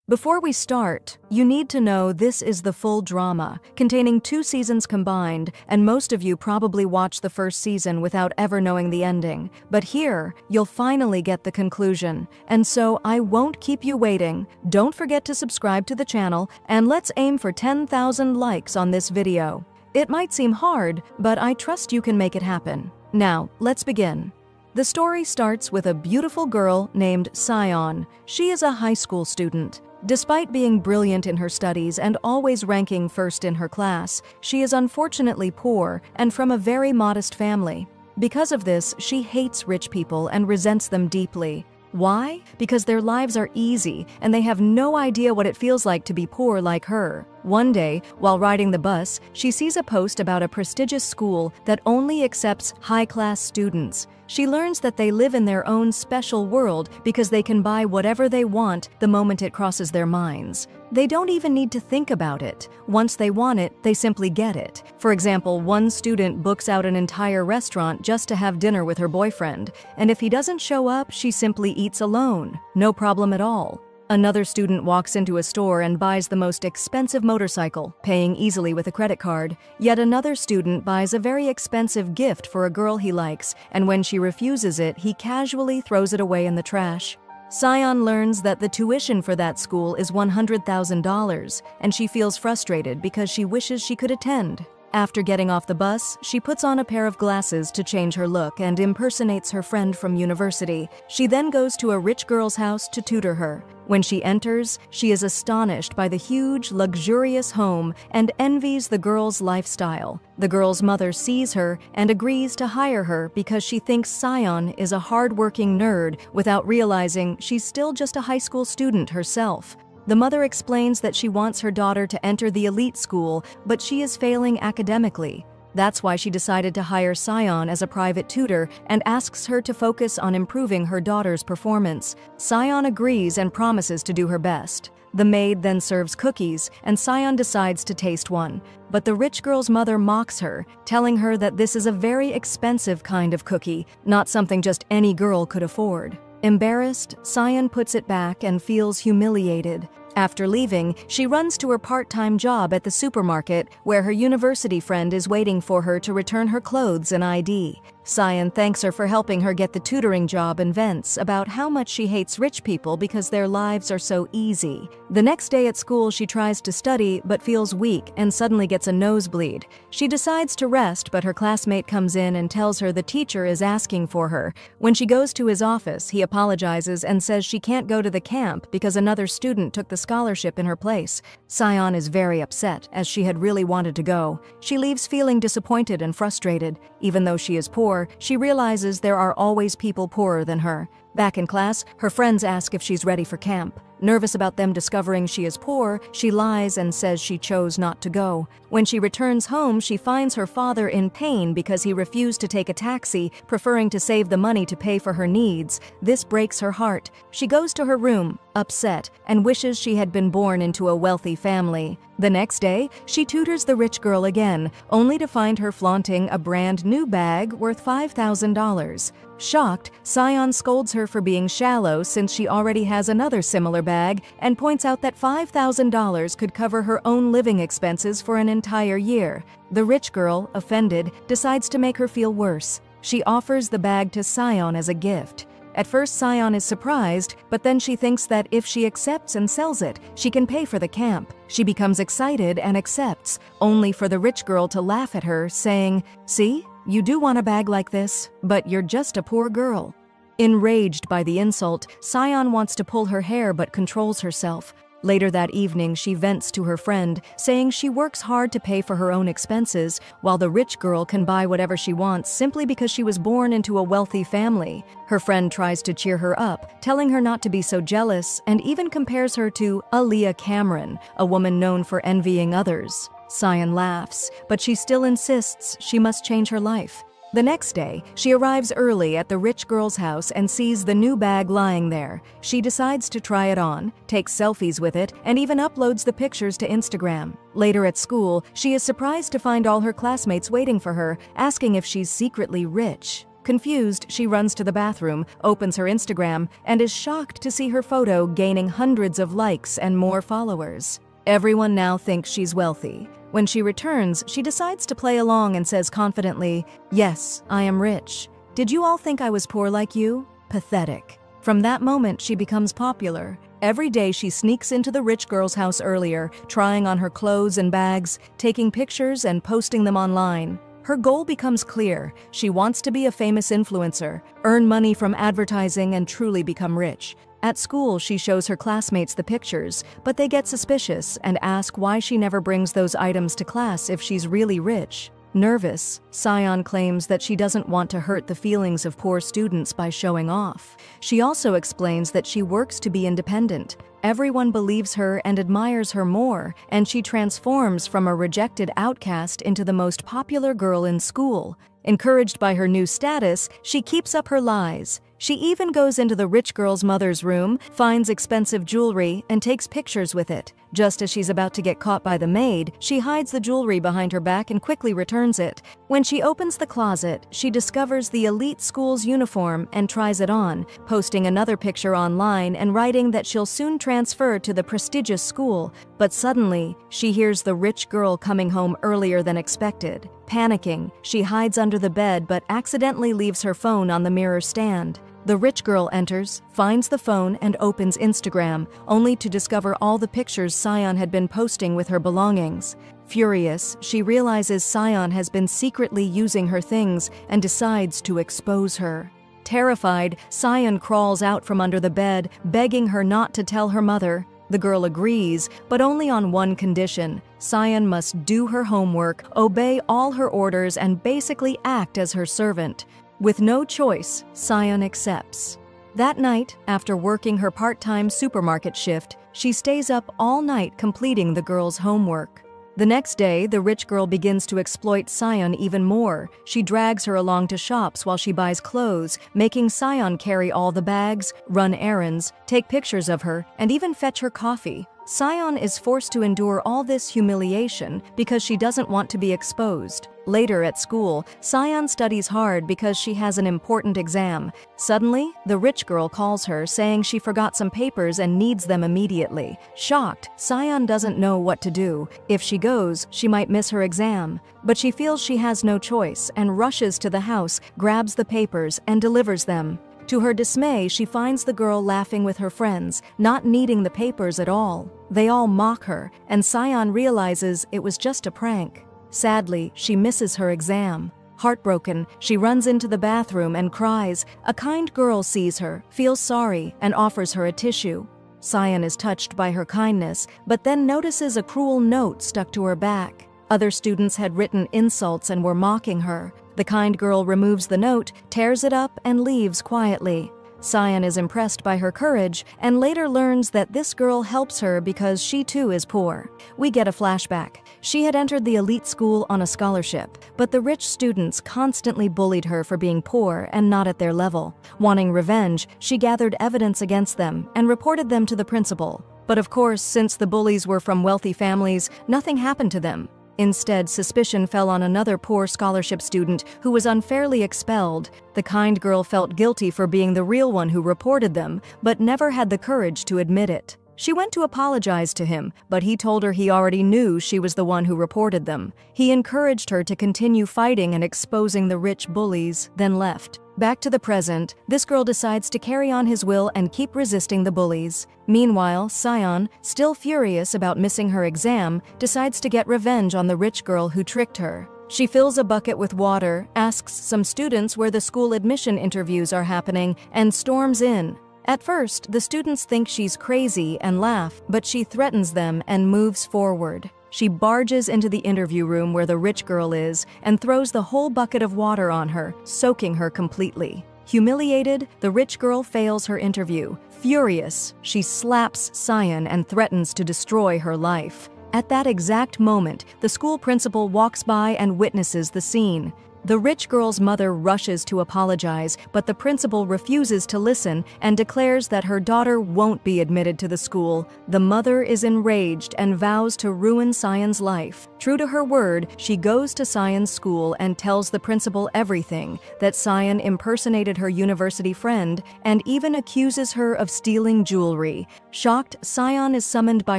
Before we start, you need to know this is the full drama, containing 2 seasons combined, and most of you probably watched the first season without ever knowing the ending. But here, you'll finally get the conclusion. And so I won't keep you waiting. Don't forget to subscribe to the channel, and let's aim for 10,000 likes on this video. It might seem hard, but I trust you can make it happen. Now, let's begin. The story starts with a beautiful girl named Sion. She is a high school student. Despite being brilliant in her studies and always ranking first in her class, she is unfortunately poor and from a very modest family. Because of this, she hates rich people and resents them deeply. Why? Because their lives are easy and they have no idea what it feels like to be poor like her. One day, while riding the bus, she sees a post about a prestigious school that only accepts high-class students. She learns that they live in their own special world because they can buy whatever they want the moment it crosses their minds. They don't even need to think about it. Once they want it, they simply get it. For example, one student books out an entire restaurant just to have dinner with her boyfriend, and if he doesn't show up, she simply eats alone. No problem at all. Another student walks into a store and buys the most expensive motorcycle, paying easily with a credit card. Yet another student buys a very expensive gift for a girl he likes, and when she refuses it, he casually throws it away in the trash. Sion learns that the tuition for that school is $100,000, and she feels frustrated because she wishes she could attend. After getting off the bus, she puts on a pair of glasses to change her look and impersonates her friend from university. She then goes to a rich girl's house to tutor her. When she enters, she is astonished by the huge, luxurious home and envies the girl's lifestyle. The girl's mother sees her and agrees to hire her because she thinks Sion is a hard-working nerd without realizing she's still just a high school student herself. The mother explains that she wants her daughter to enter the elite school, but she is failing academically. That's why she decided to hire Sion as a private tutor and asks her to focus on improving her daughter's performance. Sion agrees and promises to do her best. The maid then serves cookies, and Sion decides to taste one. But the rich girl's mother mocks her, telling her that this is a very expensive kind of cookie, not something just any girl could afford. Embarrassed, Sion puts it back and feels humiliated. After leaving, she runs to her part-time job at the supermarket, where her university friend is waiting for her to return her clothes and ID. Sion thanks her for helping her get the tutoring job and vents about how much she hates rich people because their lives are so easy. The next day at school, she tries to study but feels weak and suddenly gets a nosebleed. She decides to rest, but her classmate comes in and tells her the teacher is asking for her. When she goes to his office, he apologizes and says she can't go to the camp because another student took the scholarship in her place. Sion is very upset, as she had really wanted to go. She leaves feeling disappointed and frustrated. Even though she is poor, she realizes there are always people poorer than her. Back in class, her friends ask if she's ready for camp. Nervous about them discovering she is poor, she lies and says she chose not to go. When she returns home, she finds her father in pain because he refused to take a taxi, preferring to save the money to pay for her needs. This breaks her heart. She goes to her room, upset, and wishes she had been born into a wealthy family. The next day, she tutors the rich girl again, only to find her flaunting a brand new bag worth $5,000. Shocked, Sion scolds her for being shallow since she already has another similar bag and points out that $5,000 could cover her own living expenses for an entire year. The rich girl, offended, decides to make her feel worse. She offers the bag to Sion as a gift. At first, Sion is surprised, but then she thinks that if she accepts and sells it, she can pay for the camp. She becomes excited and accepts, only for the rich girl to laugh at her, saying, "See? You do want a bag like this, but you're just a poor girl." Enraged by the insult, Sion wants to pull her hair but controls herself. Later that evening, she vents to her friend, saying she works hard to pay for her own expenses, while the rich girl can buy whatever she wants simply because she was born into a wealthy family. Her friend tries to cheer her up, telling her not to be so jealous, and even compares her to Aaliyah Cameron, a woman known for envying others. Sion laughs, but she still insists she must change her life. The next day, she arrives early at the rich girl's house and sees the new bag lying there. She decides to try it on, takes selfies with it, and even uploads the pictures to Instagram. Later at school, she is surprised to find all her classmates waiting for her, asking if she's secretly rich. Confused, she runs to the bathroom, opens her Instagram, and is shocked to see her photo gaining hundreds of likes and more followers. Everyone now thinks she's wealthy. When she returns, she decides to play along and says confidently, "Yes, I am rich. Did you all think I was poor like you? Pathetic." From that moment, she becomes popular. Every day she sneaks into the rich girl's house earlier, trying on her clothes and bags, taking pictures and posting them online. Her goal becomes clear. She wants to be a famous influencer, earn money from advertising, and truly become rich. At school, she shows her classmates the pictures, but they get suspicious and ask why she never brings those items to class if she's really rich. Nervous, Sion claims that she doesn't want to hurt the feelings of poor students by showing off. She also explains that she works to be independent. Everyone believes her and admires her more, and she transforms from a rejected outcast into the most popular girl in school. Encouraged by her new status, she keeps up her lies. She even goes into the rich girl's mother's room, finds expensive jewelry, and takes pictures with it. Just as she's about to get caught by the maid, she hides the jewelry behind her back and quickly returns it. When she opens the closet, she discovers the elite school's uniform and tries it on, posting another picture online and writing that she'll soon transfer to the prestigious school. But suddenly, she hears the rich girl coming home earlier than expected. Panicking, she hides under the bed but accidentally leaves her phone on the mirror stand. The rich girl enters, finds the phone, and opens Instagram, only to discover all the pictures Sion had been posting with her belongings. Furious, she realizes Sion has been secretly using her things and decides to expose her. Terrified, Sion crawls out from under the bed, begging her not to tell her mother. The girl agrees, but only on one condition. Sion must do her homework, obey all her orders, and basically act as her servant. With no choice, Sion accepts. That night, after working her part-time supermarket shift, she stays up all night completing the girl's homework. The next day, the rich girl begins to exploit Sion even more. She drags her along to shops while she buys clothes, making Sion carry all the bags, run errands, take pictures of her, and even fetch her coffee. Sion is forced to endure all this humiliation because she doesn't want to be exposed. Later at school, Sion studies hard because she has an important exam. Suddenly, the rich girl calls her, saying she forgot some papers and needs them immediately. Shocked, Sion doesn't know what to do. If she goes, she might miss her exam. But she feels she has no choice and rushes to the house, grabs the papers, and delivers them. To her dismay, she finds the girl laughing with her friends, not needing the papers at all. They all mock her, and Sion realizes it was just a prank. Sadly, she misses her exam. Heartbroken, she runs into the bathroom and cries. A kind girl sees her, feels sorry, and offers her a tissue. Sion is touched by her kindness, but then notices a cruel note stuck to her back. Other students had written insults and were mocking her. The kind girl removes the note, tears it up, and leaves quietly. Sion is impressed by her courage and later learns that this girl helps her because she too is poor. We get a flashback. She had entered the elite school on a scholarship, but the rich students constantly bullied her for being poor and not at their level. Wanting revenge, she gathered evidence against them and reported them to the principal. But of course, since the bullies were from wealthy families, nothing happened to them. Instead, suspicion fell on another poor scholarship student who was unfairly expelled. The kind girl felt guilty for being the real one who reported them, but never had the courage to admit it. She went to apologize to him, but he told her he already knew she was the one who reported them. He encouraged her to continue fighting and exposing the rich bullies, then left. Back to the present, this girl decides to carry on his will and keep resisting the bullies. Meanwhile, Sion, still furious about missing her exam, decides to get revenge on the rich girl who tricked her. She fills a bucket with water, asks some students where the school admission interviews are happening, and storms in. At first, the students think she's crazy and laugh, but she threatens them and moves forward. She barges into the interview room where the rich girl is and throws the whole bucket of water on her, soaking her completely. Humiliated, the rich girl fails her interview. Furious, she slaps Sion and threatens to destroy her life. At that exact moment, the school principal walks by and witnesses the scene. The rich girl's mother rushes to apologize, but the principal refuses to listen and declares that her daughter won't be admitted to the school. The mother is enraged and vows to ruin Sayan's life. True to her word, she goes to Sayan's school and tells the principal everything, that Sayan impersonated her university friend and even accuses her of stealing jewelry. Shocked, Sayan is summoned by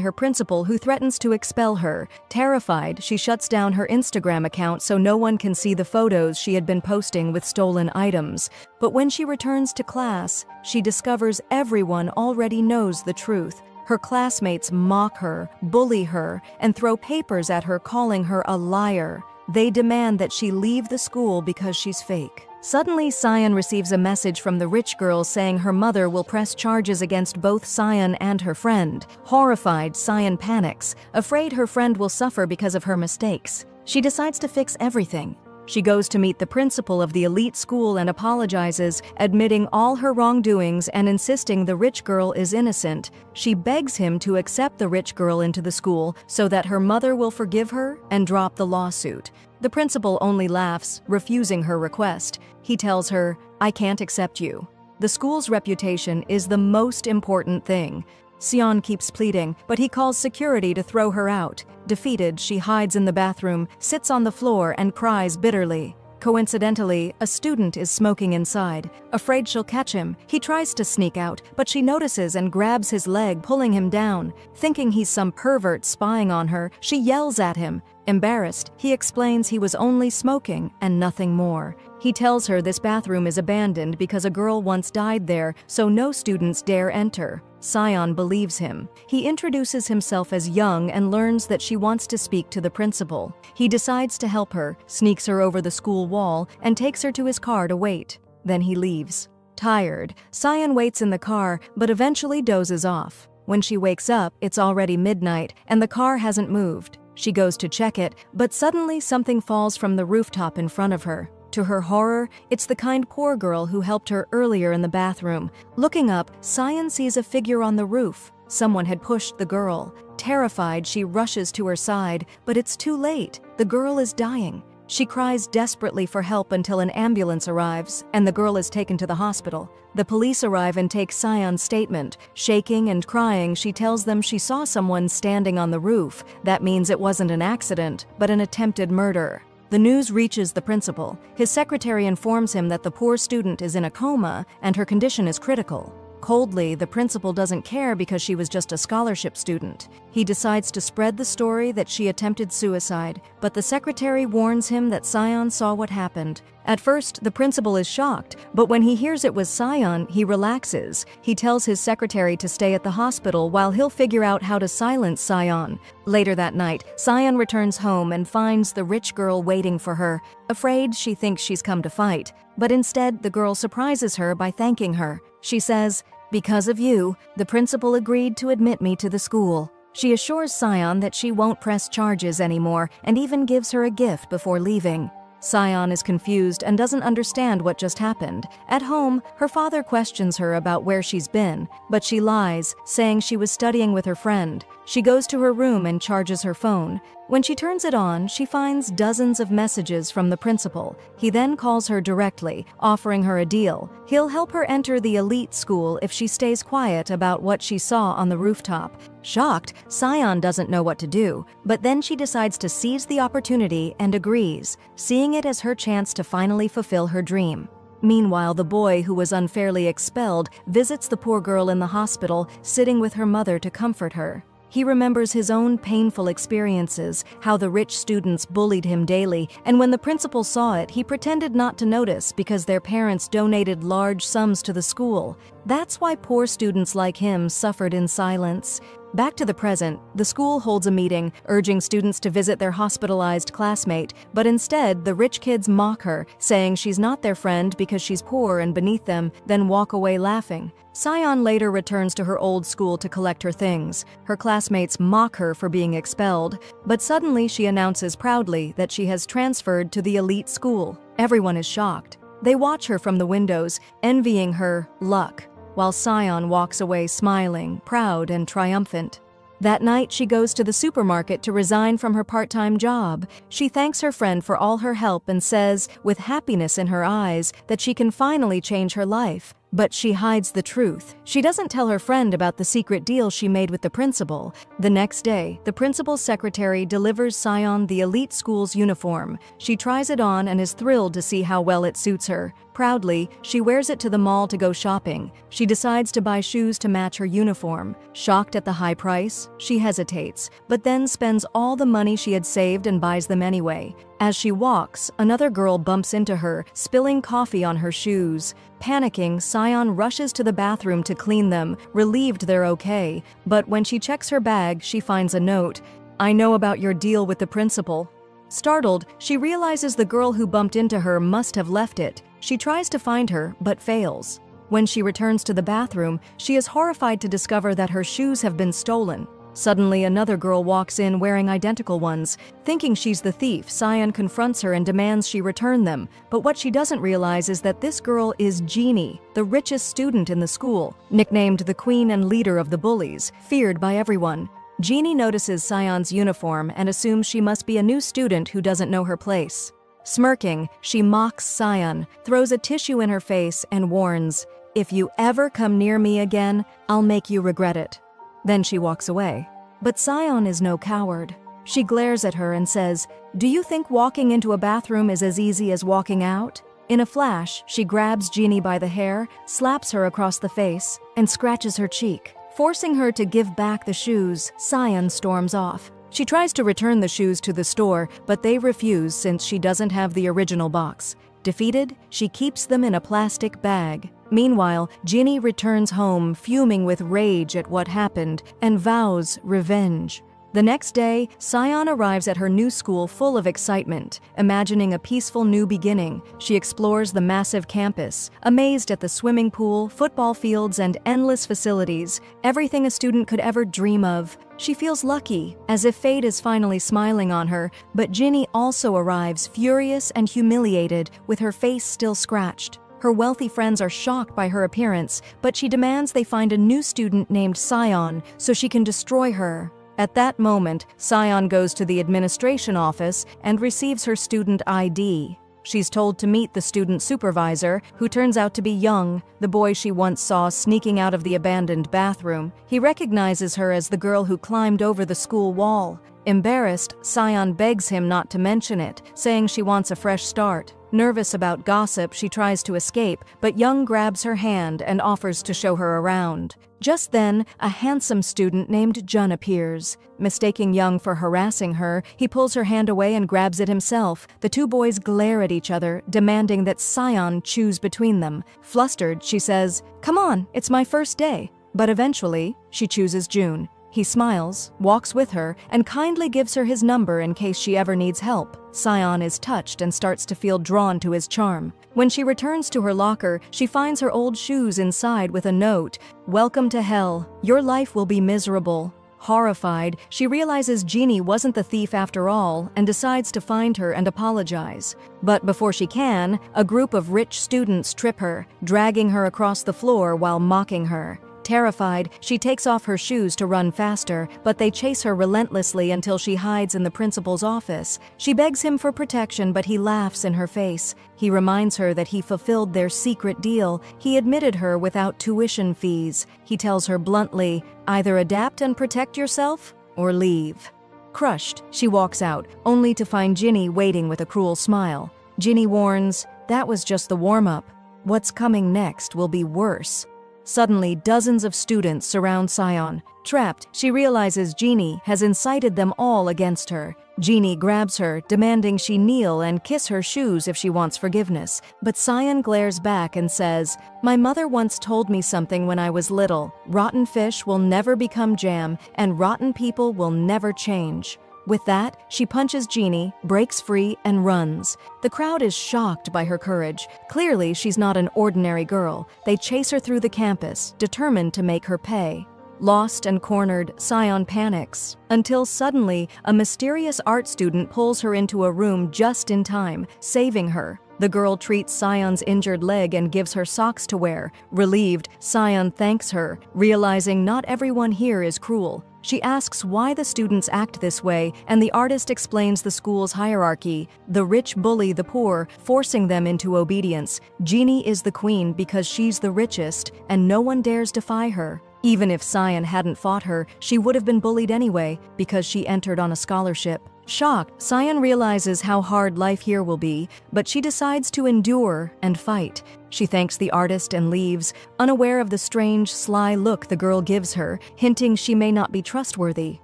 her principal, who threatens to expel her. Terrified, she shuts down her Instagram account so no one can see the photos she had been posting with stolen items. But when she returns to class, she discovers everyone already knows the truth. Her classmates mock her, bully her, and throw papers at her calling her a liar. They demand that she leave the school because she's fake. Suddenly, Sayan receives a message from the rich girl saying her mother will press charges against both Sayan and her friend. Horrified, Sayan panics, afraid her friend will suffer because of her mistakes. She decides to fix everything. She goes to meet the principal of the elite school and apologizes, admitting all her wrongdoings and insisting the rich girl is innocent. She begs him to accept the rich girl into the school so that her mother will forgive her and drop the lawsuit. The principal only laughs, refusing her request. He tells her, "I can't accept you. The school's reputation is the most important thing." Sion keeps pleading, but he calls security to throw her out. Defeated, she hides in the bathroom, sits on the floor, and cries bitterly. Coincidentally, a student is smoking inside. Afraid she'll catch him, he tries to sneak out, but she notices and grabs his leg, pulling him down. Thinking he's some pervert spying on her, she yells at him. Embarrassed, he explains he was only smoking and nothing more. He tells her this bathroom is abandoned because a girl once died there, so no students dare enter. Sion believes him. He introduces himself as young and learns that she wants to speak to the principal. He decides to help her, sneaks her over the school wall, and takes her to his car to wait. Then he leaves. Tired, Sion waits in the car, but eventually dozes off. When she wakes up, it's already midnight, and the car hasn't moved. She goes to check it, but suddenly something falls from the rooftop in front of her. To her horror, it's the kind poor girl who helped her earlier in the bathroom. Looking up, Sion sees a figure on the roof. Someone had pushed the girl. Terrified, she rushes to her side, but it's too late. The girl is dying. She cries desperately for help until an ambulance arrives, and the girl is taken to the hospital. The police arrive and take Sion's statement. Shaking and crying, she tells them she saw someone standing on the roof. That means it wasn't an accident, but an attempted murder. The news reaches the principal. His secretary informs him that the poor student is in a coma and her condition is critical. Coldly, the principal doesn't care because she was just a scholarship student. He decides to spread the story that she attempted suicide, but the secretary warns him that Sion saw what happened. At first, the principal is shocked, but when he hears it was Sion, he relaxes. He tells his secretary to stay at the hospital while he'll figure out how to silence Sion. Later that night, Sion returns home and finds the rich girl waiting for her. Afraid, she thinks she's come to fight, but instead the girl surprises her by thanking her. She says, "Because of you, the principal agreed to admit me to the school." She assures Sion that she won't press charges anymore and even gives her a gift before leaving. Sion is confused and doesn't understand what just happened. At home, her father questions her about where she's been, but she lies, saying she was studying with her friend. She goes to her room and charges her phone. When she turns it on, she finds dozens of messages from the principal. He then calls her directly, offering her a deal. He'll help her enter the elite school if she stays quiet about what she saw on the rooftop. Shocked, Sion doesn't know what to do, but then she decides to seize the opportunity and agrees, seeing it as her chance to finally fulfill her dream. Meanwhile, the boy who was unfairly expelled visits the poor girl in the hospital, sitting with her mother to comfort her. He remembers his own painful experiences, how the rich students bullied him daily, and when the principal saw it, he pretended not to notice because their parents donated large sums to the school. That's why poor students like him suffered in silence. Back to the present, the school holds a meeting, urging students to visit their hospitalized classmate, but instead, the rich kids mock her, saying she's not their friend because she's poor and beneath them, then walk away laughing. Sion later returns to her old school to collect her things. Her classmates mock her for being expelled, but suddenly she announces proudly that she has transferred to the elite school. Everyone is shocked. They watch her from the windows, envying her luck, while Sion walks away smiling, proud and triumphant. That night, she goes to the supermarket to resign from her part-time job. She thanks her friend for all her help and says, with happiness in her eyes, that she can finally change her life. But she hides the truth. She doesn't tell her friend about the secret deal she made with the principal. The next day, the principal's secretary delivers Sion the elite school's uniform. She tries it on and is thrilled to see how well it suits her. Proudly, she wears it to the mall to go shopping. She decides to buy shoes to match her uniform. Shocked at the high price, she hesitates, but then spends all the money she had saved and buys them anyway. As she walks, another girl bumps into her, spilling coffee on her shoes. Panicking, Sion rushes to the bathroom to clean them, relieved they're okay. But when she checks her bag, she finds a note. "I know about your deal with the principal." Startled, she realizes the girl who bumped into her must have left it. She tries to find her, but fails. When she returns to the bathroom, she is horrified to discover that her shoes have been stolen. Suddenly, another girl walks in wearing identical ones. Thinking she's the thief, Sion confronts her and demands she return them. But what she doesn't realize is that this girl is Jeannie, the richest student in the school, nicknamed the queen and leader of the bullies, feared by everyone. Jeannie notices Sion's uniform and assumes she must be a new student who doesn't know her place. Smirking, she mocks Sion, throws a tissue in her face, and warns, "If you ever come near me again, I'll make you regret it." Then she walks away. But Sion is no coward. She glares at her and says, "Do you think walking into a bathroom is as easy as walking out?" In a flash, she grabs Jeannie by the hair, slaps her across the face, and scratches her cheek. Forcing her to give back the shoes, Sion storms off. She tries to return the shoes to the store, but they refuse since she doesn't have the original box. Defeated, she keeps them in a plastic bag. Meanwhile, Ginny returns home, fuming with rage at what happened, and vows revenge. The next day, Sion arrives at her new school full of excitement. Imagining a peaceful new beginning, she explores the massive campus, amazed at the swimming pool, football fields, and endless facilities, everything a student could ever dream of. She feels lucky, as if fate is finally smiling on her, but Ginny also arrives furious and humiliated, with her face still scratched. Her wealthy friends are shocked by her appearance, but she demands they find a new student named Sion so she can destroy her. At that moment, Sion goes to the administration office and receives her student ID. She's told to meet the student supervisor, who turns out to be Young, the boy she once saw sneaking out of the abandoned bathroom. He recognizes her as the girl who climbed over the school wall. Embarrassed, Sion begs him not to mention it, saying she wants a fresh start. Nervous about gossip, she tries to escape, but Young grabs her hand and offers to show her around. Just then, a handsome student named Jun appears. Mistaking Young for harassing her, he pulls her hand away and grabs it himself. The two boys glare at each other, demanding that Sion choose between them. Flustered, she says, "Come on, it's my first day." But eventually, she chooses June. He smiles, walks with her, and kindly gives her his number in case she ever needs help. Sion is touched and starts to feel drawn to his charm. When she returns to her locker, she finds her old shoes inside with a note, "Welcome to hell. Your life will be miserable." Horrified, she realizes Jeannie wasn't the thief after all and decides to find her and apologize. But before she can, a group of rich students trip her, dragging her across the floor while mocking her. Terrified, she takes off her shoes to run faster, but they chase her relentlessly until she hides in the principal's office. She begs him for protection, but he laughs in her face. He reminds her that he fulfilled their secret deal. He admitted her without tuition fees. He tells her bluntly, "Either adapt and protect yourself, or leave." Crushed, she walks out, only to find Ginny waiting with a cruel smile. Ginny warns, "That was just the warm-up. What's coming next will be worse." Suddenly, dozens of students surround Sion. Trapped, she realizes Jeannie has incited them all against her. Jeannie grabs her, demanding she kneel and kiss her shoes if she wants forgiveness. But Sion glares back and says, "My mother once told me something when I was little. Rotten fish will never become jam, and rotten people will never change." With that, she punches Jeannie, breaks free, and runs. The crowd is shocked by her courage. Clearly, she's not an ordinary girl. They chase her through the campus, determined to make her pay. Lost and cornered, Sion panics, until suddenly, a mysterious art student pulls her into a room just in time, saving her. The girl treats Sion's injured leg and gives her socks to wear. Relieved, Sion thanks her, realizing not everyone here is cruel. She asks why the students act this way, and the artist explains the school's hierarchy. The rich bully the poor, forcing them into obedience. Jeannie is the queen because she's the richest, and no one dares defy her. Even if Sion hadn't fought her, she would have been bullied anyway, because she entered on a scholarship. Shocked, Sion realizes how hard life here will be, but she decides to endure and fight. She thanks the artist and leaves, unaware of the strange, sly look the girl gives her, hinting she may not be trustworthy.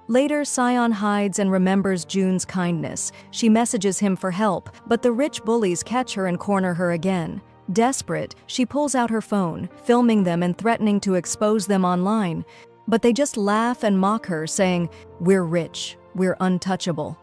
Later, Sion hides and remembers June's kindness. She messages him for help, but the rich bullies catch her and corner her again. Desperate, she pulls out her phone, filming them and threatening to expose them online. But they just laugh and mock her, saying, "We're rich, we're untouchable."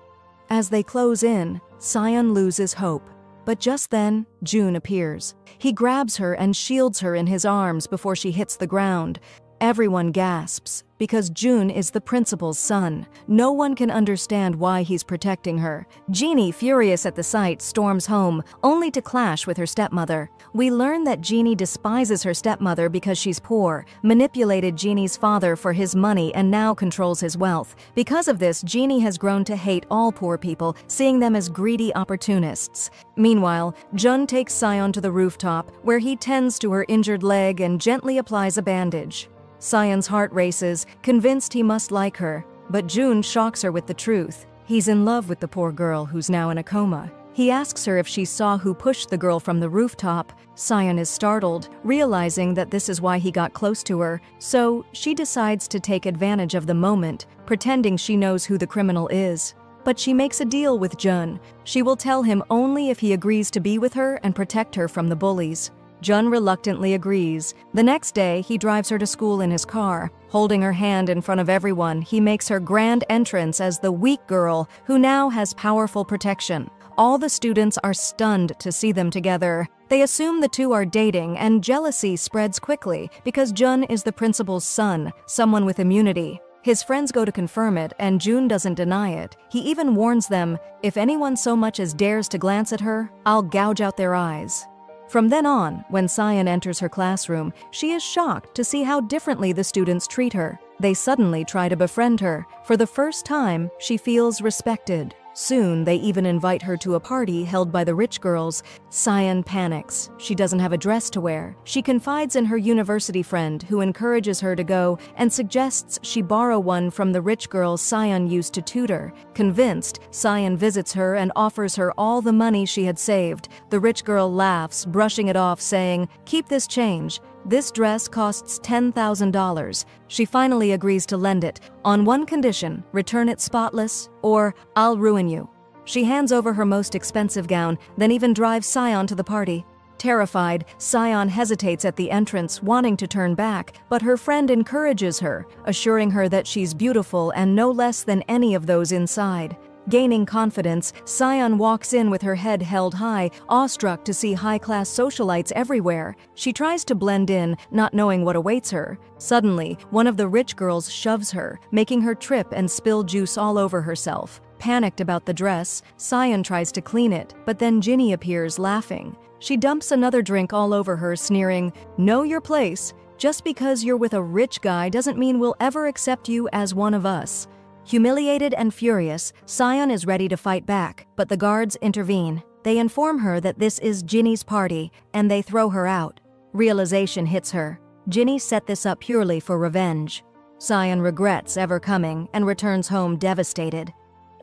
As they close in, Sion loses hope. But just then, June appears. He grabs her and shields her in his arms before she hits the ground. Everyone gasps, because June is the principal's son. No one can understand why he's protecting her. Jeannie, furious at the sight, storms home, only to clash with her stepmother. We learn that Jeannie despises her stepmother because she's poor, manipulated Jeannie's father for his money, and now controls his wealth. Because of this, Jeannie has grown to hate all poor people, seeing them as greedy opportunists. Meanwhile, Jun takes Sion to the rooftop, where he tends to her injured leg and gently applies a bandage. Sion's heart races, convinced he must like her, but June shocks her with the truth. He's in love with the poor girl who's now in a coma. He asks her if she saw who pushed the girl from the rooftop. Sion is startled, realizing that this is why he got close to her, so she decides to take advantage of the moment, pretending she knows who the criminal is. But she makes a deal with Jun. She will tell him only if he agrees to be with her and protect her from the bullies. Jun reluctantly agrees. The next day, he drives her to school in his car. Holding her hand in front of everyone, he makes her grand entrance as the weak girl who now has powerful protection. All the students are stunned to see them together. They assume the two are dating, and jealousy spreads quickly because Jun is the principal's son, someone with immunity. His friends go to confirm it, and June doesn't deny it. He even warns them, "If anyone so much as dares to glance at her, I'll gouge out their eyes." From then on, when Sion enters her classroom, she is shocked to see how differently the students treat her. They suddenly try to befriend her. For the first time, she feels respected. Soon, they even invite her to a party held by the rich girls. Sion panics. She doesn't have a dress to wear. She confides in her university friend, who encourages her to go and suggests she borrow one from the rich girl Sion used to tutor. Convinced, Sion visits her and offers her all the money she had saved. The rich girl laughs, brushing it off, saying, "Keep this change. This dress costs $10,000. She finally agrees to lend it, on one condition: return it spotless, or I'll ruin you. She hands over her most expensive gown, then even drives Sion to the party. Terrified, Sion hesitates at the entrance, wanting to turn back, but her friend encourages her, assuring her that she's beautiful and no less than any of those inside. Gaining confidence, Sion walks in with her head held high, awestruck to see high-class socialites everywhere. She tries to blend in, not knowing what awaits her. Suddenly, one of the rich girls shoves her, making her trip and spill juice all over herself. Panicked about the dress, Sion tries to clean it, but then Ginny appears, laughing. She dumps another drink all over her, sneering, "Know your place. Just because you're with a rich guy doesn't mean we'll ever accept you as one of us." Humiliated and furious, Sion is ready to fight back, but the guards intervene. They inform her that this is Ginny's party, and they throw her out. Realization hits her. Ginny set this up purely for revenge. Sion regrets ever coming and returns home devastated.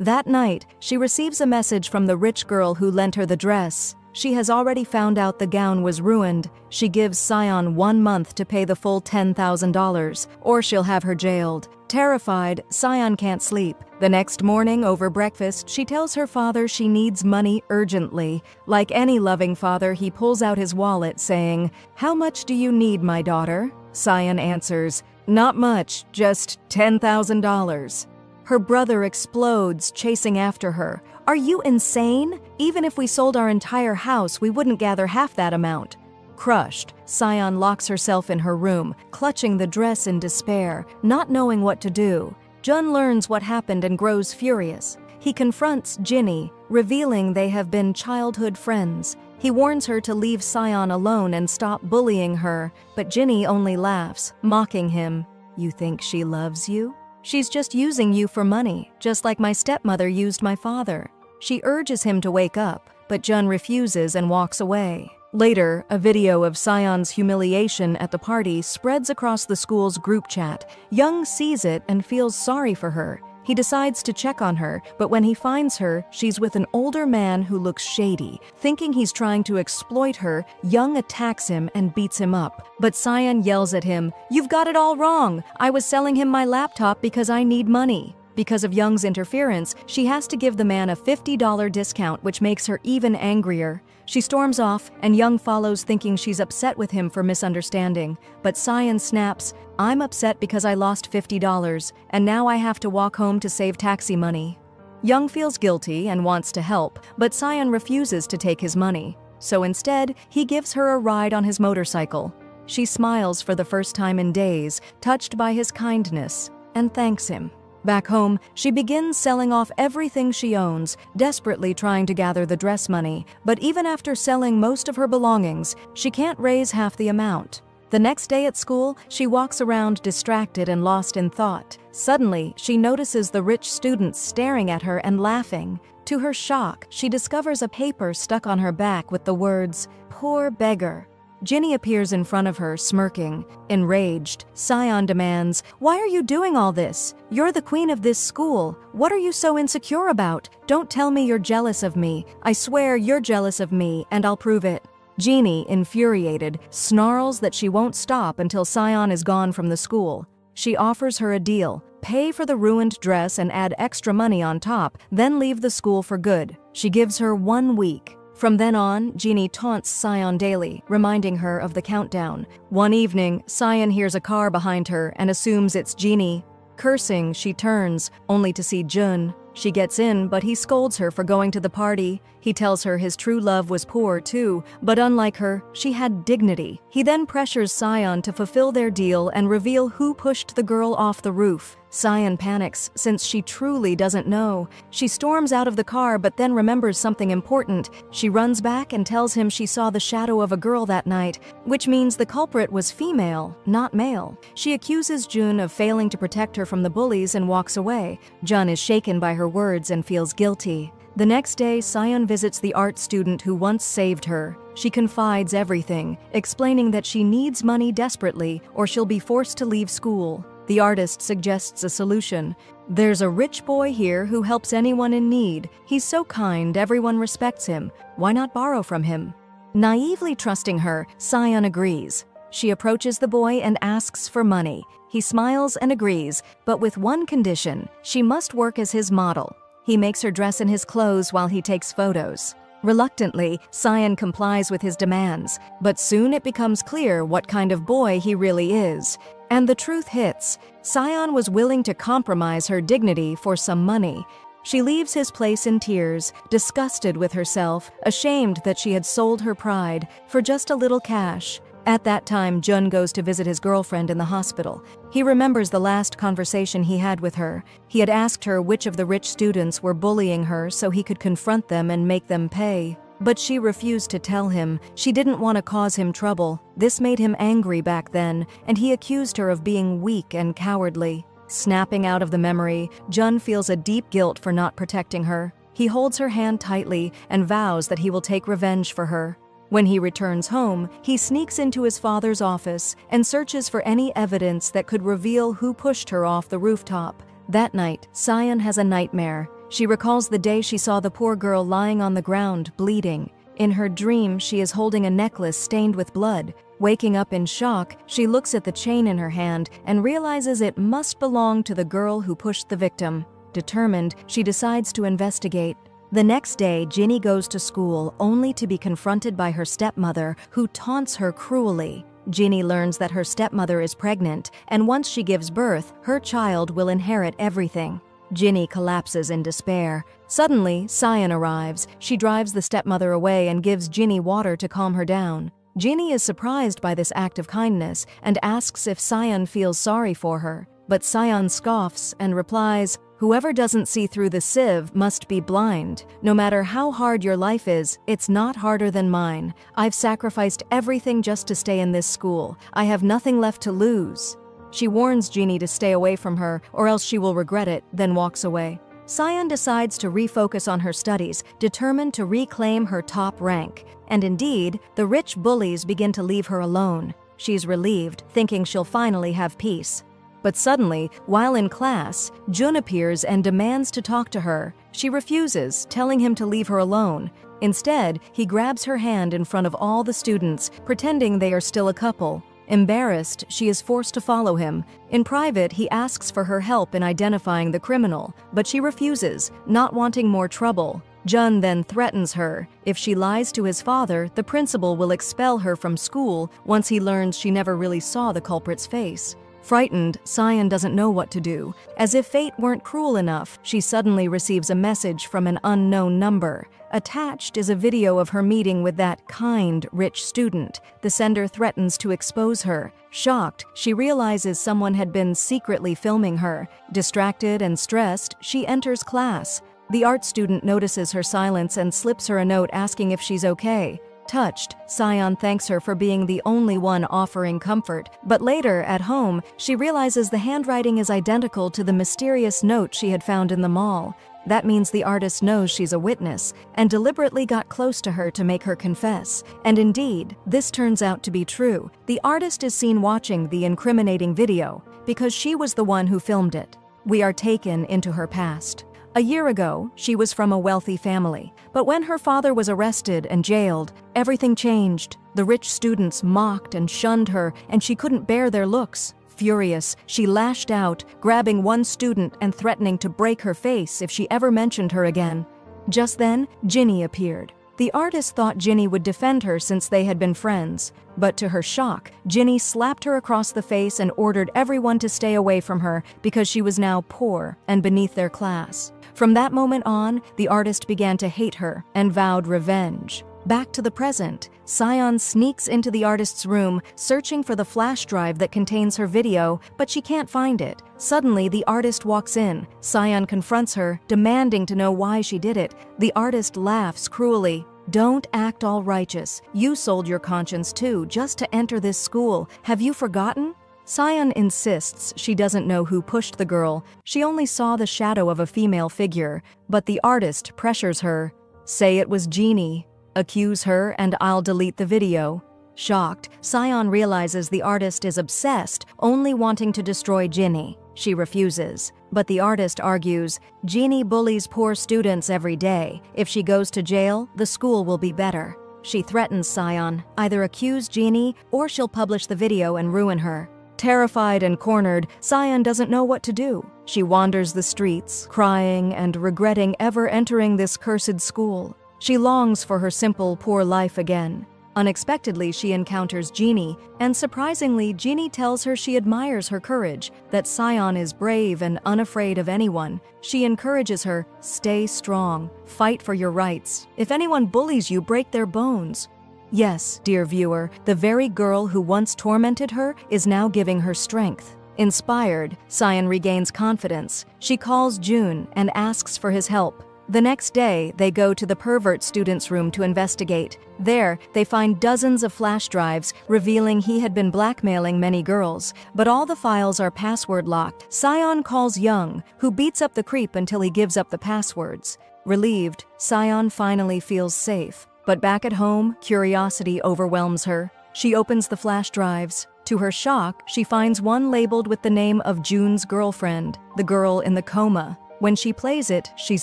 That night, she receives a message from the rich girl who lent her the dress. She has already found out the gown was ruined. She gives Sion 1 month to pay the full $10,000, or she'll have her jailed. Terrified, Sion can't sleep. The next morning, over breakfast, she tells her father she needs money urgently. Like any loving father, he pulls out his wallet, saying, "How much do you need, my daughter?" Sion answers, "Not much, just $10,000. Her brother explodes, chasing after her. "Are you insane? Even if we sold our entire house, we wouldn't gather half that amount." Crushed, Sion locks herself in her room, clutching the dress in despair, not knowing what to do. Jun learns what happened and grows furious. He confronts Ginny, revealing they have been childhood friends. He warns her to leave Sion alone and stop bullying her, but Ginny only laughs, mocking him. "You think she loves you?" She's just using you for money, just like my stepmother used my father. She urges him to wake up, but Jun refuses and walks away. Later, a video of Sion's humiliation at the party spreads across the school's group chat. Young sees it and feels sorry for her. He decides to check on her, but when he finds her, she's with an older man who looks shady. Thinking he's trying to exploit her, Young attacks him and beats him up. But Sion yells at him, "You've got it all wrong! I was selling him my laptop because I need money." Because of Young's interference, she has to give the man a $50 discount, which makes her even angrier. She storms off, and Young follows thinking she's upset with him for misunderstanding. But Sion snaps, "I'm upset because I lost $50, and now I have to walk home to save taxi money." Young feels guilty and wants to help, but Sion refuses to take his money. So instead, he gives her a ride on his motorcycle. She smiles for the first time in days, touched by his kindness, and thanks him. Back home, she begins selling off everything she owns, desperately trying to gather the dress money. But even after selling most of her belongings, she can't raise half the amount. The next day at school, she walks around distracted and lost in thought. Suddenly, she notices the rich students staring at her and laughing. To her shock, she discovers a paper stuck on her back with the words, "Poor beggar." Ginny appears in front of her, smirking. Enraged, Sion demands, "Why are you doing all this? You're the queen of this school. What are you so insecure about? Don't tell me you're jealous of me. I swear you're jealous of me, and I'll prove it." Jeannie, infuriated, snarls that she won't stop until Sion is gone from the school. She offers her a deal: pay for the ruined dress and add extra money on top, then leave the school for good. She gives her 1 week. From then on, Jeannie taunts Sion daily, reminding her of the countdown. One evening, Sion hears a car behind her and assumes it's Jeannie. Cursing, she turns, only to see Jun. She gets in, but he scolds her for going to the party. He tells her his true love was poor too, but unlike her, she had dignity. He then pressures Sion to fulfill their deal and reveal who pushed the girl off the roof. Sion panics, since she truly doesn't know. She storms out of the car but then remembers something important. She runs back and tells him she saw the shadow of a girl that night, which means the culprit was female, not male. She accuses Jun of failing to protect her from the bullies and walks away. Jun is shaken by her words and feels guilty. The next day, Sion visits the art student who once saved her. She confides everything, explaining that she needs money desperately or she'll be forced to leave school. The artist suggests a solution. "There's a rich boy here who helps anyone in need. He's so kind, everyone respects him. Why not borrow from him?" Naively trusting her, Sion agrees. She approaches the boy and asks for money. He smiles and agrees, but with one condition: she must work as his model. He makes her dress in his clothes while he takes photos. Reluctantly, Sion complies with his demands, but soon it becomes clear what kind of boy he really is. And the truth hits. Sion was willing to compromise her dignity for some money. She leaves his place in tears, disgusted with herself, ashamed that she had sold her pride for just a little cash. At that time, Jun goes to visit his girlfriend in the hospital. He remembers the last conversation he had with her. He had asked her which of the rich students were bullying her so he could confront them and make them pay. But she refused to tell him. She didn't want to cause him trouble. This made him angry back then, and he accused her of being weak and cowardly. Snapping out of the memory, Jun feels a deep guilt for not protecting her. He holds her hand tightly and vows that he will take revenge for her. When he returns home, he sneaks into his father's office and searches for any evidence that could reveal who pushed her off the rooftop. That night, Sion has a nightmare. She recalls the day she saw the poor girl lying on the ground, bleeding. In her dream, she is holding a necklace stained with blood. Waking up in shock, she looks at the chain in her hand and realizes it must belong to the girl who pushed the victim. Determined, she decides to investigate. The next day, Ginny goes to school only to be confronted by her stepmother, who taunts her cruelly. Ginny learns that her stepmother is pregnant, and once she gives birth, her child will inherit everything. Ginny collapses in despair. Suddenly, Sion arrives. She drives the stepmother away and gives Ginny water to calm her down. Ginny is surprised by this act of kindness and asks if Sion feels sorry for her. But Sion scoffs and replies, "Whoever doesn't see through the sieve must be blind. No matter how hard your life is, it's not harder than mine. I've sacrificed everything just to stay in this school. I have nothing left to lose." She warns Jeannie to stay away from her or else she will regret it, then walks away. Sion decides to refocus on her studies, determined to reclaim her top rank. And indeed, the rich bullies begin to leave her alone. She's relieved, thinking she'll finally have peace. But suddenly, while in class, Jun appears and demands to talk to her. She refuses, telling him to leave her alone. Instead, he grabs her hand in front of all the students, pretending they are still a couple. Embarrassed, she is forced to follow him. In private, he asks for her help in identifying the criminal, but she refuses, not wanting more trouble. Jun then threatens her. If she lies to his father, the principal will expel her from school once he learns she never really saw the culprit's face. Frightened, Sion doesn't know what to do. As if fate weren't cruel enough, she suddenly receives a message from an unknown number. Attached is a video of her meeting with that kind, rich student. The sender threatens to expose her. Shocked, she realizes someone had been secretly filming her. Distracted and stressed, she enters class. The art student notices her silence and slips her a note asking if she's okay. Touched, Sion thanks her for being the only one offering comfort, but later, at home, she realizes the handwriting is identical to the mysterious note she had found in the mall. That means the artist knows she's a witness, and deliberately got close to her to make her confess. And indeed, this turns out to be true. The artist is seen watching the incriminating video, because she was the one who filmed it. We are taken into her past. A year ago, she was from a wealthy family, but when her father was arrested and jailed, everything changed. The rich students mocked and shunned her, and she couldn't bear their looks. Furious, she lashed out, grabbing one student and threatening to break her face if she ever mentioned her again. Just then, Ginny appeared. The artist thought Ginny would defend her since they had been friends, but to her shock, Ginny slapped her across the face and ordered everyone to stay away from her because she was now poor and beneath their class. From that moment on, the artist began to hate her and vowed revenge. Back to the present, Sion sneaks into the artist's room, searching for the flash drive that contains her video, but she can't find it. Suddenly, the artist walks in. Sion confronts her, demanding to know why she did it. The artist laughs cruelly. "Don't act all righteous. You sold your conscience too, just to enter this school. Have you forgotten?" Sion insists she doesn't know who pushed the girl. She only saw the shadow of a female figure, but the artist pressures her. "Say it was Jeannie. Accuse her and I'll delete the video." Shocked, Sion realizes the artist is obsessed, only wanting to destroy Ginny. She refuses, but the artist argues, "Jeannie bullies poor students every day. If she goes to jail, the school will be better." She threatens Sion, either accuse Jeannie or she'll publish the video and ruin her. Terrified and cornered, Sion doesn't know what to do. She wanders the streets, crying and regretting ever entering this cursed school. She longs for her simple, poor life again. Unexpectedly, she encounters Jeannie, and surprisingly, Jeannie tells her she admires her courage, that Sion is brave and unafraid of anyone. She encourages her, "Stay strong, fight for your rights. If anyone bullies you, break their bones." Yes, dear viewer, the very girl who once tormented her is now giving her strength. Inspired, Sion regains confidence. She calls Jun and asks for his help. The next day, they go to the pervert student's room to investigate. There, they find dozens of flash drives, revealing he had been blackmailing many girls. But all the files are password-locked. Sion calls Young, who beats up the creep until he gives up the passwords. Relieved, Sion finally feels safe. But back at home, curiosity overwhelms her. She opens the flash drives. To her shock, she finds one labeled with the name of Jun's girlfriend, the girl in the coma. When she plays it, she's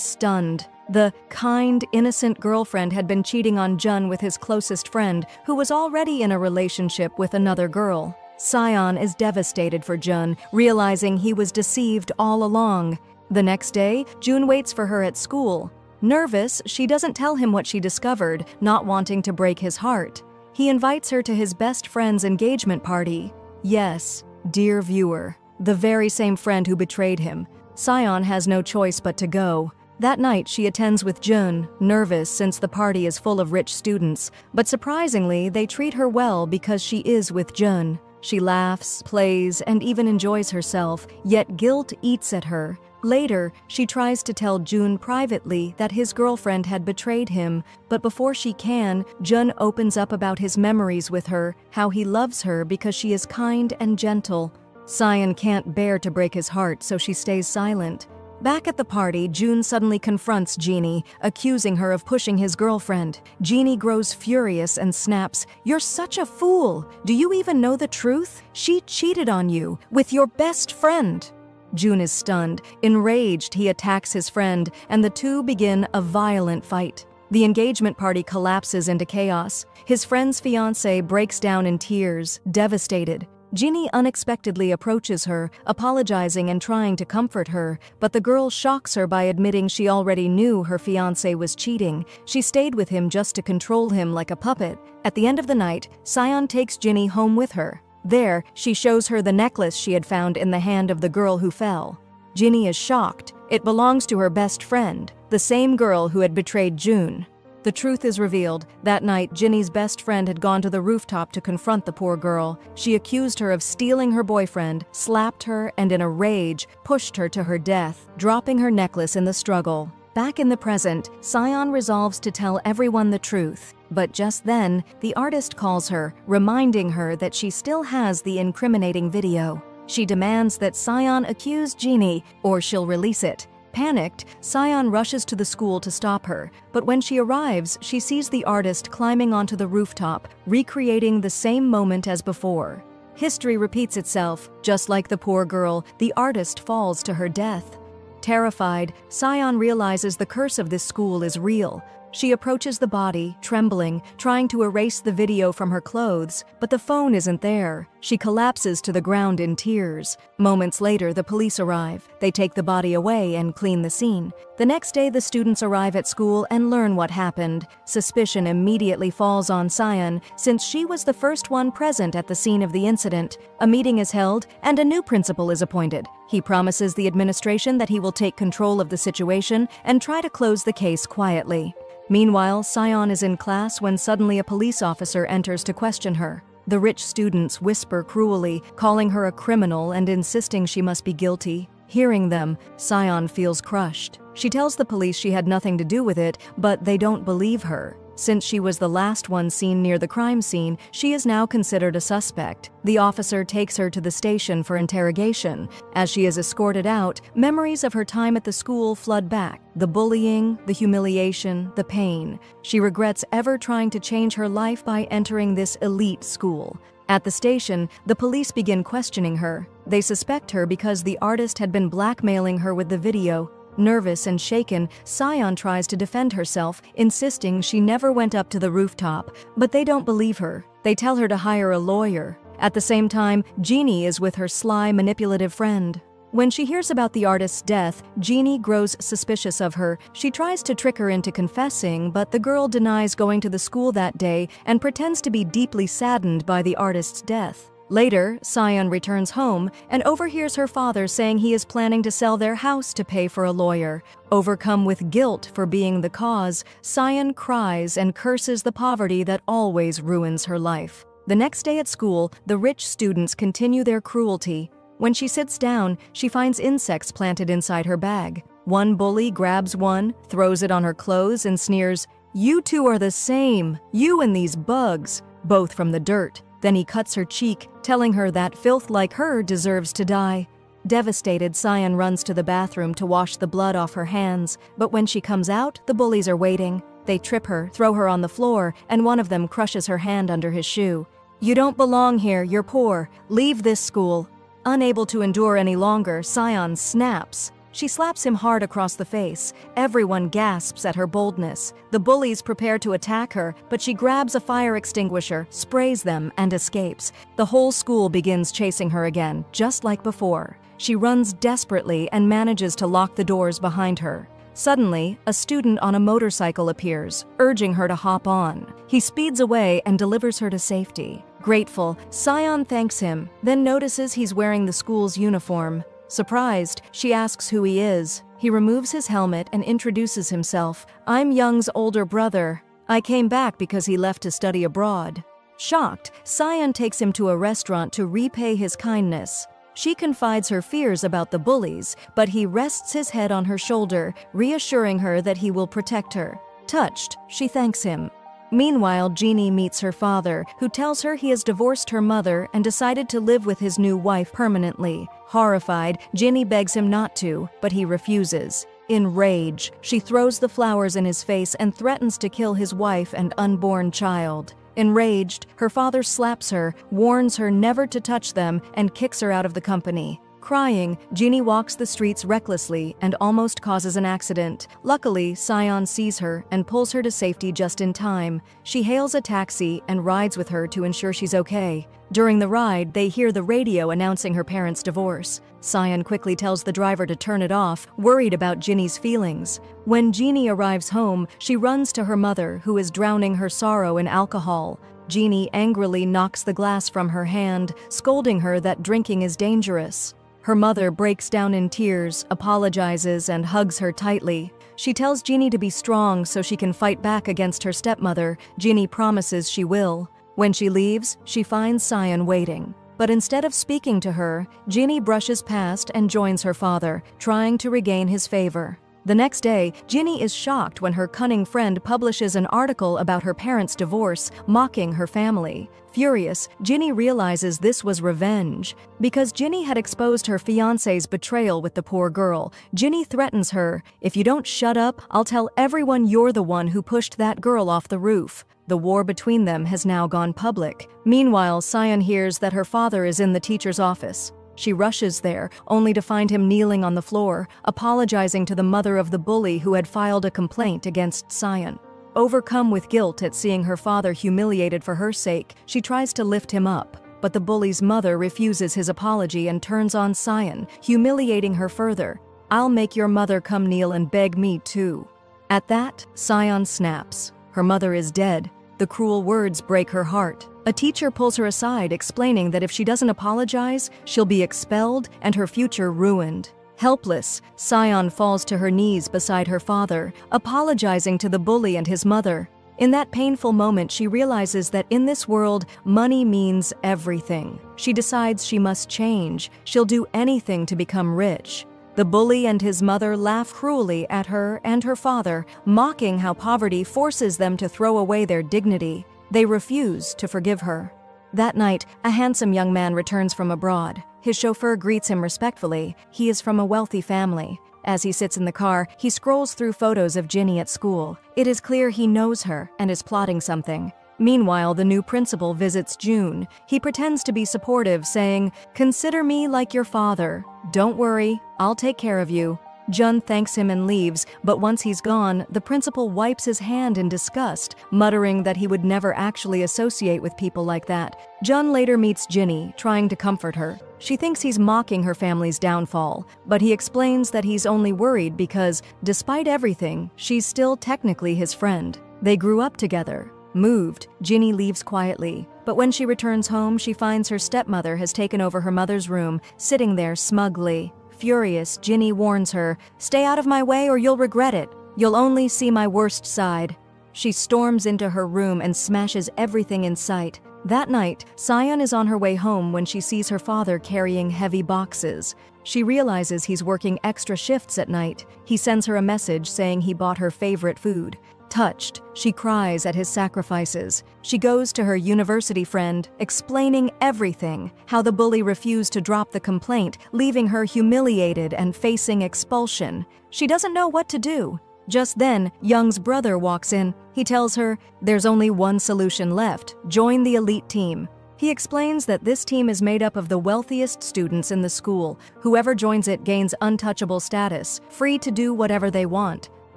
stunned. The kind, innocent girlfriend had been cheating on Jun with his closest friend, who was already in a relationship with another girl. Sion is devastated for Jun, realizing he was deceived all along. The next day, Jun waits for her at school. Nervous, she doesn't tell him what she discovered, not wanting to break his heart. He invites her to his best friend's engagement party. Yes, dear viewer, the very same friend who betrayed him. Sion has no choice but to go. That night, she attends with Jun, nervous since the party is full of rich students. But surprisingly, they treat her well because she is with Jun. She laughs, plays, and even enjoys herself, yet guilt eats at her. Later, she tries to tell Jun privately that his girlfriend had betrayed him, but before she can, Jun opens up about his memories with her, how he loves her because she is kind and gentle. Sion can't bear to break his heart, so she stays silent. Back at the party, June suddenly confronts Jeannie, accusing her of pushing his girlfriend. Jeannie grows furious and snaps, "You're such a fool! Do you even know the truth? She cheated on you, with your best friend!" June is stunned. Enraged, he attacks his friend, and the two begin a violent fight. The engagement party collapses into chaos. His friend's fiancé breaks down in tears, devastated. Jeannie unexpectedly approaches her, apologizing and trying to comfort her, but the girl shocks her by admitting she already knew her fiancé was cheating. She stayed with him just to control him like a puppet. At the end of the night, Sion takes Jeannie home with her. There, she shows her the necklace she had found in the hand of the girl who fell. Jeannie is shocked. It belongs to her best friend, the same girl who had betrayed June. The truth is revealed. That night, Ginny's best friend had gone to the rooftop to confront the poor girl. She accused her of stealing her boyfriend, slapped her, and in a rage, pushed her to her death, dropping her necklace in the struggle. Back in the present, Sion resolves to tell everyone the truth. But just then, the artist calls her, reminding her that she still has the incriminating video. She demands that Sion accuse Jeannie, or she'll release it. Panicked, Sion rushes to the school to stop her, but when she arrives, she sees the artist climbing onto the rooftop, recreating the same moment as before. History repeats itself. Just like the poor girl, the artist falls to her death. Terrified, Sion realizes the curse of this school is real. She approaches the body, trembling, trying to erase the video from her clothes, but the phone isn't there. She collapses to the ground in tears. Moments later, the police arrive. They take the body away and clean the scene. The next day, the students arrive at school and learn what happened. Suspicion immediately falls on Sion, since she was the first one present at the scene of the incident. A meeting is held, and a new principal is appointed. He promises the administration that he will take control of the situation and try to close the case quietly. Meanwhile, Sion is in class when suddenly a police officer enters to question her. The rich students whisper cruelly, calling her a criminal and insisting she must be guilty. Hearing them, Sion feels crushed. She tells the police she had nothing to do with it, but they don't believe her. Since she was the last one seen near the crime scene, she is now considered a suspect. The officer takes her to the station for interrogation. As she is escorted out, memories of her time at the school flood back. The bullying, the humiliation, the pain. She regrets ever trying to change her life by entering this elite school. At the station, the police begin questioning her. They suspect her because the artist had been blackmailing her with the video. Nervous and shaken, Sion tries to defend herself, insisting she never went up to the rooftop, but they don't believe her. They tell her to hire a lawyer. At the same time, Jeannie is with her sly, manipulative friend. When she hears about the artist's death, Jeannie grows suspicious of her. She tries to trick her into confessing, but the girl denies going to the school that day and pretends to be deeply saddened by the artist's death. Later, Sion returns home and overhears her father saying he is planning to sell their house to pay for a lawyer. Overcome with guilt for being the cause, Sion cries and curses the poverty that always ruins her life. The next day at school, the rich students continue their cruelty. When she sits down, she finds insects planted inside her bag. One bully grabs one, throws it on her clothes, and sneers, "You two are the same, you and these bugs," both from the dirt. Then he cuts her cheek, telling her that filth like her deserves to die. Devastated, Sion runs to the bathroom to wash the blood off her hands, but when she comes out, the bullies are waiting. They trip her, throw her on the floor, and one of them crushes her hand under his shoe. "You don't belong here, you're poor. Leave this school." Unable to endure any longer, Sion snaps. She slaps him hard across the face. Everyone gasps at her boldness. The bullies prepare to attack her, but she grabs a fire extinguisher, sprays them, and escapes. The whole school begins chasing her again, just like before. She runs desperately and manages to lock the doors behind her. Suddenly, a student on a motorcycle appears, urging her to hop on. He speeds away and delivers her to safety. Grateful, Sion thanks him, then notices he's wearing the school's uniform. Surprised, she asks who he is. He removes his helmet and introduces himself. "I'm Young's older brother. I came back because he left to study abroad." Shocked, Sion takes him to a restaurant to repay his kindness. She confides her fears about the bullies, but he rests his head on her shoulder, reassuring her that he will protect her. Touched, she thanks him. Meanwhile, Jeannie meets her father, who tells her he has divorced her mother and decided to live with his new wife permanently. Horrified, Jeannie begs him not to, but he refuses. In rage, she throws the flowers in his face and threatens to kill his wife and unborn child. Enraged, her father slaps her, warns her never to touch them, and kicks her out of the company. Crying, Jeannie walks the streets recklessly and almost causes an accident. Luckily, Sion sees her and pulls her to safety just in time. She hails a taxi and rides with her to ensure she's okay. During the ride, they hear the radio announcing her parents' divorce. Sion quickly tells the driver to turn it off, worried about Jeannie's feelings. When Jeannie arrives home, she runs to her mother, who is drowning her sorrow in alcohol. Jeannie angrily knocks the glass from her hand, scolding her that drinking is dangerous. Her mother breaks down in tears, apologizes, and hugs her tightly. She tells Jeannie to be strong so she can fight back against her stepmother. Jeannie promises she will. When she leaves, she finds Sion waiting. But instead of speaking to her, Jeannie brushes past and joins her father, trying to regain his favor. The next day, Jeannie is shocked when her cunning friend publishes an article about her parents' divorce, mocking her family. Furious, Jeannie realizes this was revenge. Because Jeannie had exposed her fiancé's betrayal with the poor girl, Jeannie threatens her, "If you don't shut up, I'll tell everyone you're the one who pushed that girl off the roof." The war between them has now gone public. Meanwhile, Sion hears that her father is in the teacher's office. She rushes there, only to find him kneeling on the floor, apologizing to the mother of the bully who had filed a complaint against Sion. Overcome with guilt at seeing her father humiliated for her sake, she tries to lift him up, but the bully's mother refuses his apology and turns on Sion, humiliating her further. "I'll make your mother come kneel and beg me too." At that, Sion snaps. Her mother is dead. The cruel words break her heart. A teacher pulls her aside, explaining that if she doesn't apologize, she'll be expelled and her future ruined. Helpless, Sion falls to her knees beside her father, apologizing to the bully and his mother. In that painful moment, she realizes that in this world, money means everything. She decides she must change. She'll do anything to become rich. The bully and his mother laugh cruelly at her and her father, mocking how poverty forces them to throw away their dignity. They refuse to forgive her. That night, a handsome young man returns from abroad. His chauffeur greets him respectfully. He is from a wealthy family. As he sits in the car, he scrolls through photos of Ginny at school. It is clear he knows her and is plotting something. Meanwhile, the new principal visits June. He pretends to be supportive, saying, "Consider me like your father. Don't worry, I'll take care of you." Jun thanks him and leaves, but once he's gone, the principal wipes his hand in disgust, muttering that he would never actually associate with people like that. Jun later meets Ginny, trying to comfort her. She thinks he's mocking her family's downfall, but he explains that he's only worried because, despite everything, she's still technically his friend. They grew up together. Moved, Ginny leaves quietly, but when she returns home, she finds her stepmother has taken over her mother's room, sitting there smugly. Furious, Ginny warns her, "Stay out of my way or you'll regret it. You'll only see my worst side." She storms into her room and smashes everything in sight. That night, Sion is on her way home when she sees her father carrying heavy boxes. She realizes he's working extra shifts at night. He sends her a message saying he bought her favorite food. Touched, she cries at his sacrifices. She goes to her university friend, explaining everything, how the bully refused to drop the complaint, leaving her humiliated and facing expulsion. She doesn't know what to do. Just then, Young's brother walks in. He tells her, "There's only one solution left. Join the elite team." He explains that this team is made up of the wealthiest students in the school. Whoever joins it gains untouchable status, free to do whatever they want.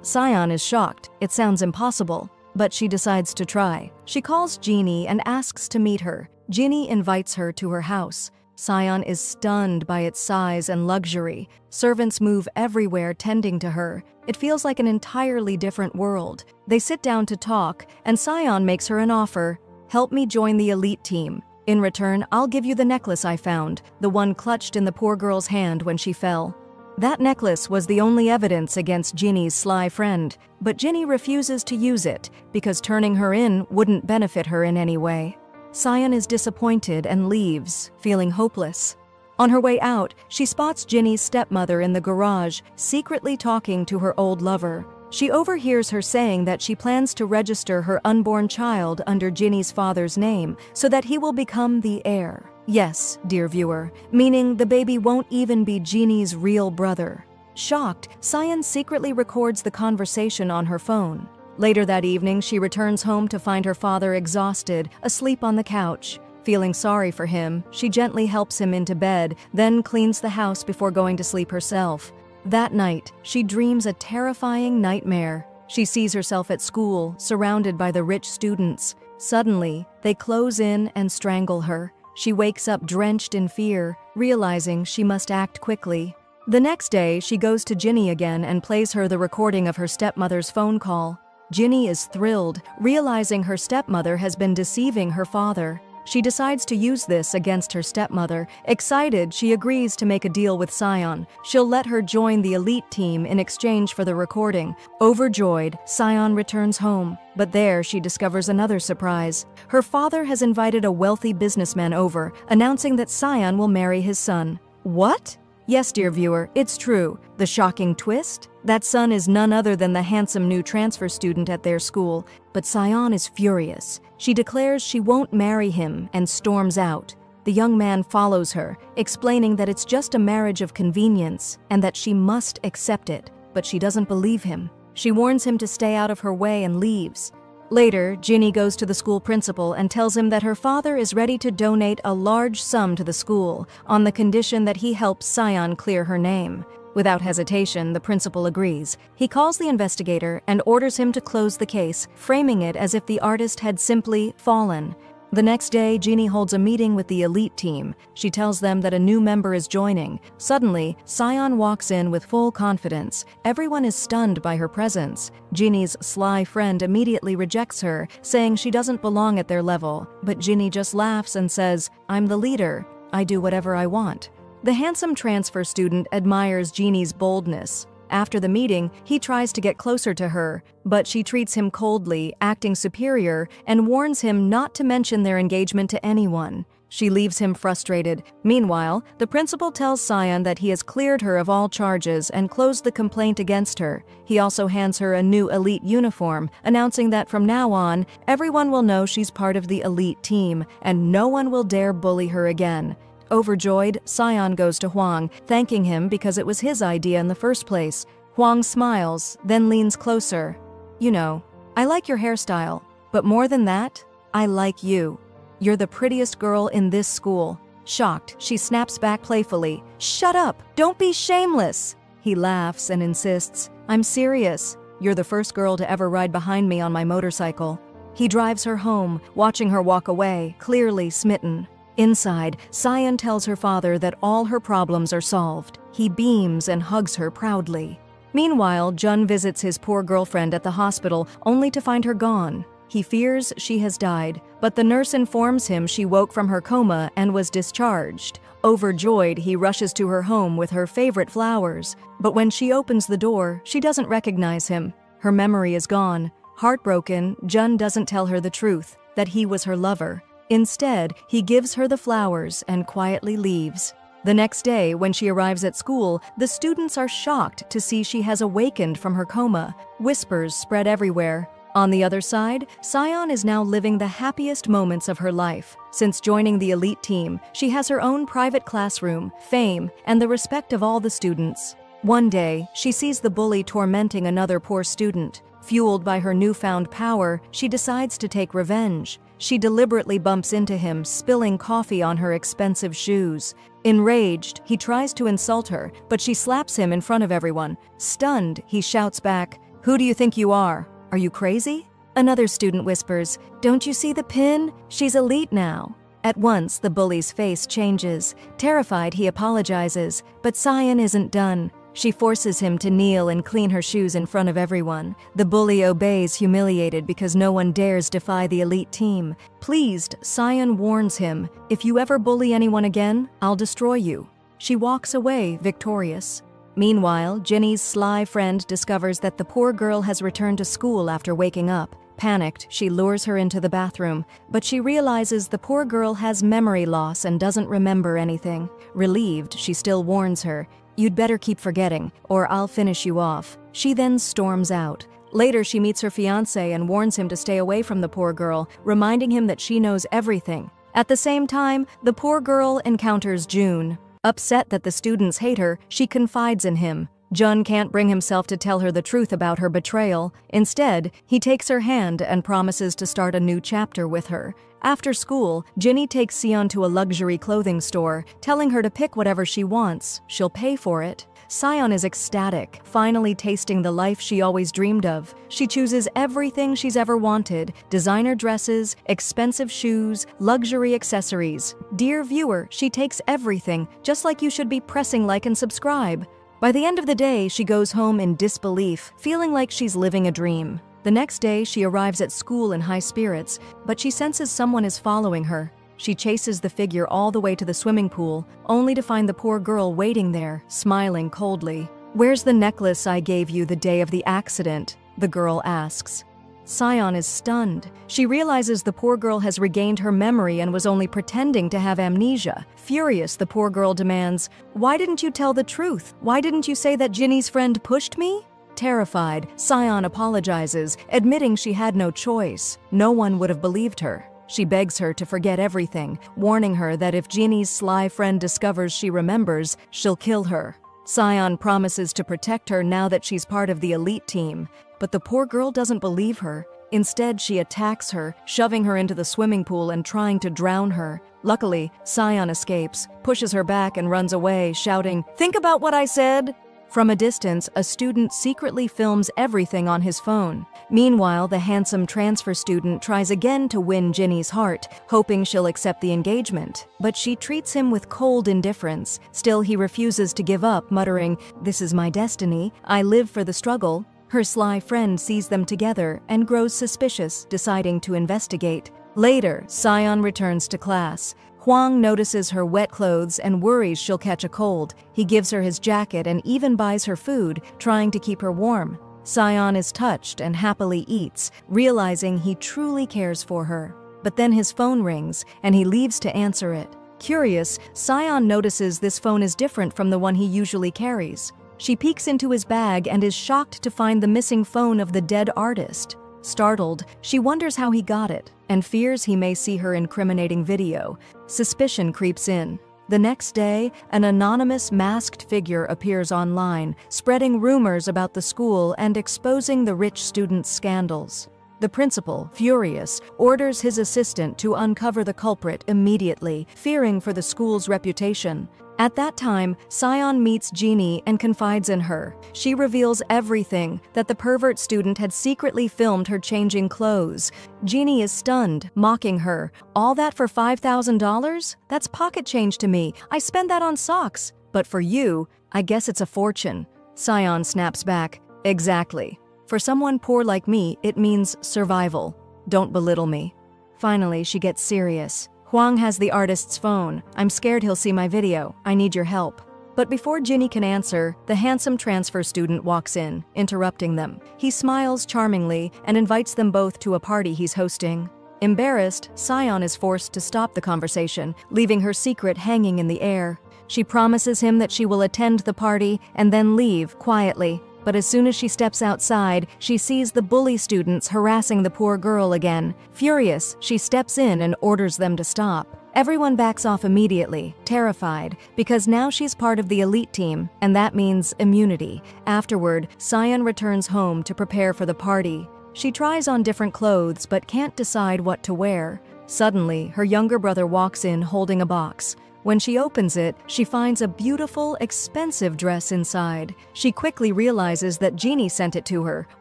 Sion is shocked. It sounds impossible, but she decides to try. She calls Jeannie and asks to meet her. Jeannie invites her to her house. Sion is stunned by its size and luxury. Servants move everywhere tending to her. It feels like an entirely different world. They sit down to talk, and Sion makes her an offer. "Help me join the elite team. In return, I'll give you the necklace I found, the one clutched in the poor girl's hand when she fell." That necklace was the only evidence against Ginny's sly friend, but Ginny refuses to use it because turning her in wouldn't benefit her in any way. Sion is disappointed and leaves, feeling hopeless. On her way out, she spots Ginny's stepmother in the garage, secretly talking to her old lover. She overhears her saying that she plans to register her unborn child under Ginny's father's name so that he will become the heir. Yes, dear viewer, meaning the baby won't even be Ginny's real brother. Shocked, Cyan secretly records the conversation on her phone. Later that evening, she returns home to find her father exhausted, asleep on the couch. Feeling sorry for him, she gently helps him into bed, then cleans the house before going to sleep herself. That night, she dreams a terrifying nightmare. She sees herself at school, surrounded by the rich students. Suddenly, they close in and strangle her. She wakes up drenched in fear, realizing she must act quickly. The next day, she goes to Ginny again and plays her the recording of her stepmother's phone call. Ginny is thrilled, realizing her stepmother has been deceiving her father. She decides to use this against her stepmother. Excited, she agrees to make a deal with Cyan. She'll let her join the elite team in exchange for the recording. Overjoyed, Cyan returns home, but there she discovers another surprise. Her father has invited a wealthy businessman over, announcing that Cyan will marry his son. What? Yes, dear viewer, it's true. The shocking twist? That son is none other than the handsome new transfer student at their school. But Cyan is furious. She declares she won't marry him and storms out. The young man follows her, explaining that it's just a marriage of convenience and that she must accept it. But she doesn't believe him. She warns him to stay out of her way and leaves. Later, Ginny goes to the school principal and tells him that her father is ready to donate a large sum to the school on the condition that he helps Cyan clear her name. Without hesitation, the principal agrees. He calls the investigator and orders him to close the case, framing it as if the artist had simply fallen. The next day, Ginny holds a meeting with the elite team. She tells them that a new member is joining. Suddenly, Cyan walks in with full confidence. Everyone is stunned by her presence. Ginny's sly friend immediately rejects her, saying she doesn't belong at their level. But Ginny just laughs and says, "I'm the leader. I do whatever I want." The handsome transfer student admires Ginny's boldness. After the meeting, he tries to get closer to her, but she treats him coldly, acting superior, and warns him not to mention their engagement to anyone. She leaves him frustrated. Meanwhile, the principal tells Cyan that he has cleared her of all charges and closed the complaint against her. He also hands her a new elite uniform, announcing that from now on, everyone will know she's part of the elite team, and no one will dare bully her again. Overjoyed, Cyan goes to Huang, thanking him because it was his idea in the first place. Huang smiles, then leans closer. "You know, I like your hairstyle, but more than that, I like you. You're the prettiest girl in this school." Shocked, she snaps back playfully. "Shut up! Don't be shameless!" He laughs and insists, "I'm serious. You're the first girl to ever ride behind me on my motorcycle." He drives her home, watching her walk away, clearly smitten. Inside, Cyan tells her father that all her problems are solved. He beams and hugs her proudly. Meanwhile, Jun visits his poor girlfriend at the hospital only to find her gone. He fears she has died, but the nurse informs him she woke from her coma and was discharged. Overjoyed, he rushes to her home with her favorite flowers. But when she opens the door, she doesn't recognize him. Her memory is gone. Heartbroken, Jun doesn't tell her the truth, that he was her lover. Instead, he gives her the flowers and quietly leaves. The next day, when she arrives at school, the students are shocked to see she has awakened from her coma. Whispers spread everywhere. On the other side, Cyan is now living the happiest moments of her life. Since joining the elite team, she has her own private classroom, fame, and the respect of all the students. One day, she sees the bully tormenting another poor student. Fueled by her newfound power, she decides to take revenge. She deliberately bumps into him, spilling coffee on her expensive shoes. Enraged, he tries to insult her, but she slaps him in front of everyone. Stunned, he shouts back, "Who do you think you are? Are you crazy?" Another student whispers, "Don't you see the pin? She's elite now." At once, the bully's face changes. Terrified, he apologizes, but Cyan isn't done. She forces him to kneel and clean her shoes in front of everyone. The bully obeys, humiliated because no one dares defy the elite team. Pleased, Cyan warns him, "If you ever bully anyone again, I'll destroy you." She walks away, victorious. Meanwhile, Ginny's sly friend discovers that the poor girl has returned to school after waking up. Panicked, she lures her into the bathroom, but she realizes the poor girl has memory loss and doesn't remember anything. Relieved, she still warns her, You'd better keep forgetting, or I'll finish you off." She then storms out. Later, she meets her fiancé and warns him to stay away from the poor girl, reminding him that she knows everything. At the same time, the poor girl encounters Jun. Upset that the students hate her, she confides in him. Jun can't bring himself to tell her the truth about her betrayal. Instead, he takes her hand and promises to start a new chapter with her. After school, Ginny takes Sion to a luxury clothing store, telling her to pick whatever she wants. She'll pay for it. Sion is ecstatic, finally tasting the life she always dreamed of. She chooses everything she's ever wanted: designer dresses, expensive shoes, luxury accessories. Dear viewer, she takes everything, just like you should be pressing like and subscribe. By the end of the day, she goes home in disbelief, feeling like she's living a dream. The next day, she arrives at school in high spirits, but she senses someone is following her. She chases the figure all the way to the swimming pool, only to find the poor girl waiting there, smiling coldly. "Where's the necklace I gave you the day of the accident?" the girl asks. Sion is stunned. She realizes the poor girl has regained her memory and was only pretending to have amnesia. Furious, the poor girl demands, "Why didn't you tell the truth? Why didn't you say that Ginny's friend pushed me?" Terrified, Sion apologizes, admitting she had no choice. No one would have believed her. She begs her to forget everything, warning her that if Ginny's sly friend discovers she remembers, she'll kill her. Sion promises to protect her now that she's part of the elite team, but the poor girl doesn't believe her. Instead, she attacks her, shoving her into the swimming pool and trying to drown her. Luckily, Sion escapes, pushes her back and runs away, shouting, "Think about what I said!" From a distance, a student secretly films everything on his phone. Meanwhile, the handsome transfer student tries again to win Ginny's heart, hoping she'll accept the engagement. But she treats him with cold indifference. Still, he refuses to give up, muttering, "This is my destiny. I live for the struggle." Her sly friend sees them together and grows suspicious, deciding to investigate. Later, Sion returns to class. Huang notices her wet clothes and worries she'll catch a cold. He gives her his jacket and even buys her food, trying to keep her warm. Sion is touched and happily eats, realizing he truly cares for her. But then his phone rings, and he leaves to answer it. Curious, Sion notices this phone is different from the one he usually carries. She peeks into his bag and is shocked to find the missing phone of the dead artist. Startled, she wonders how he got it, and fears he may see her incriminating video. Suspicion creeps in. The next day, an anonymous masked figure appears online, spreading rumors about the school and exposing the rich students' scandals. The principal, furious, orders his assistant to uncover the culprit immediately, fearing for the school's reputation. At that time, Sion meets Jeannie and confides in her. She reveals everything, that the pervert student had secretly filmed her changing clothes. Jeannie is stunned, mocking her. "All that for $5,000? That's pocket change to me. I spend that on socks. But for you, I guess it's a fortune." Sion snaps back, "Exactly. For someone poor like me, it means survival. Don't belittle me." Finally, she gets serious. "Huang has the artist's phone. I'm scared he'll see my video. I need your help." But before Ginny can answer, the handsome transfer student walks in, interrupting them. He smiles charmingly and invites them both to a party he's hosting. Embarrassed, Sion is forced to stop the conversation, leaving her secret hanging in the air. She promises him that she will attend the party and then leave quietly. But as soon as she steps outside, she sees the bully students harassing the poor girl again. Furious, she steps in and orders them to stop. Everyone backs off immediately, terrified, because now she's part of the elite team, and that means immunity. Afterward, Sion returns home to prepare for the party. She tries on different clothes but can't decide what to wear. Suddenly, her younger brother walks in holding a box. When she opens it, she finds a beautiful, expensive dress inside. She quickly realizes that Jeannie sent it to her.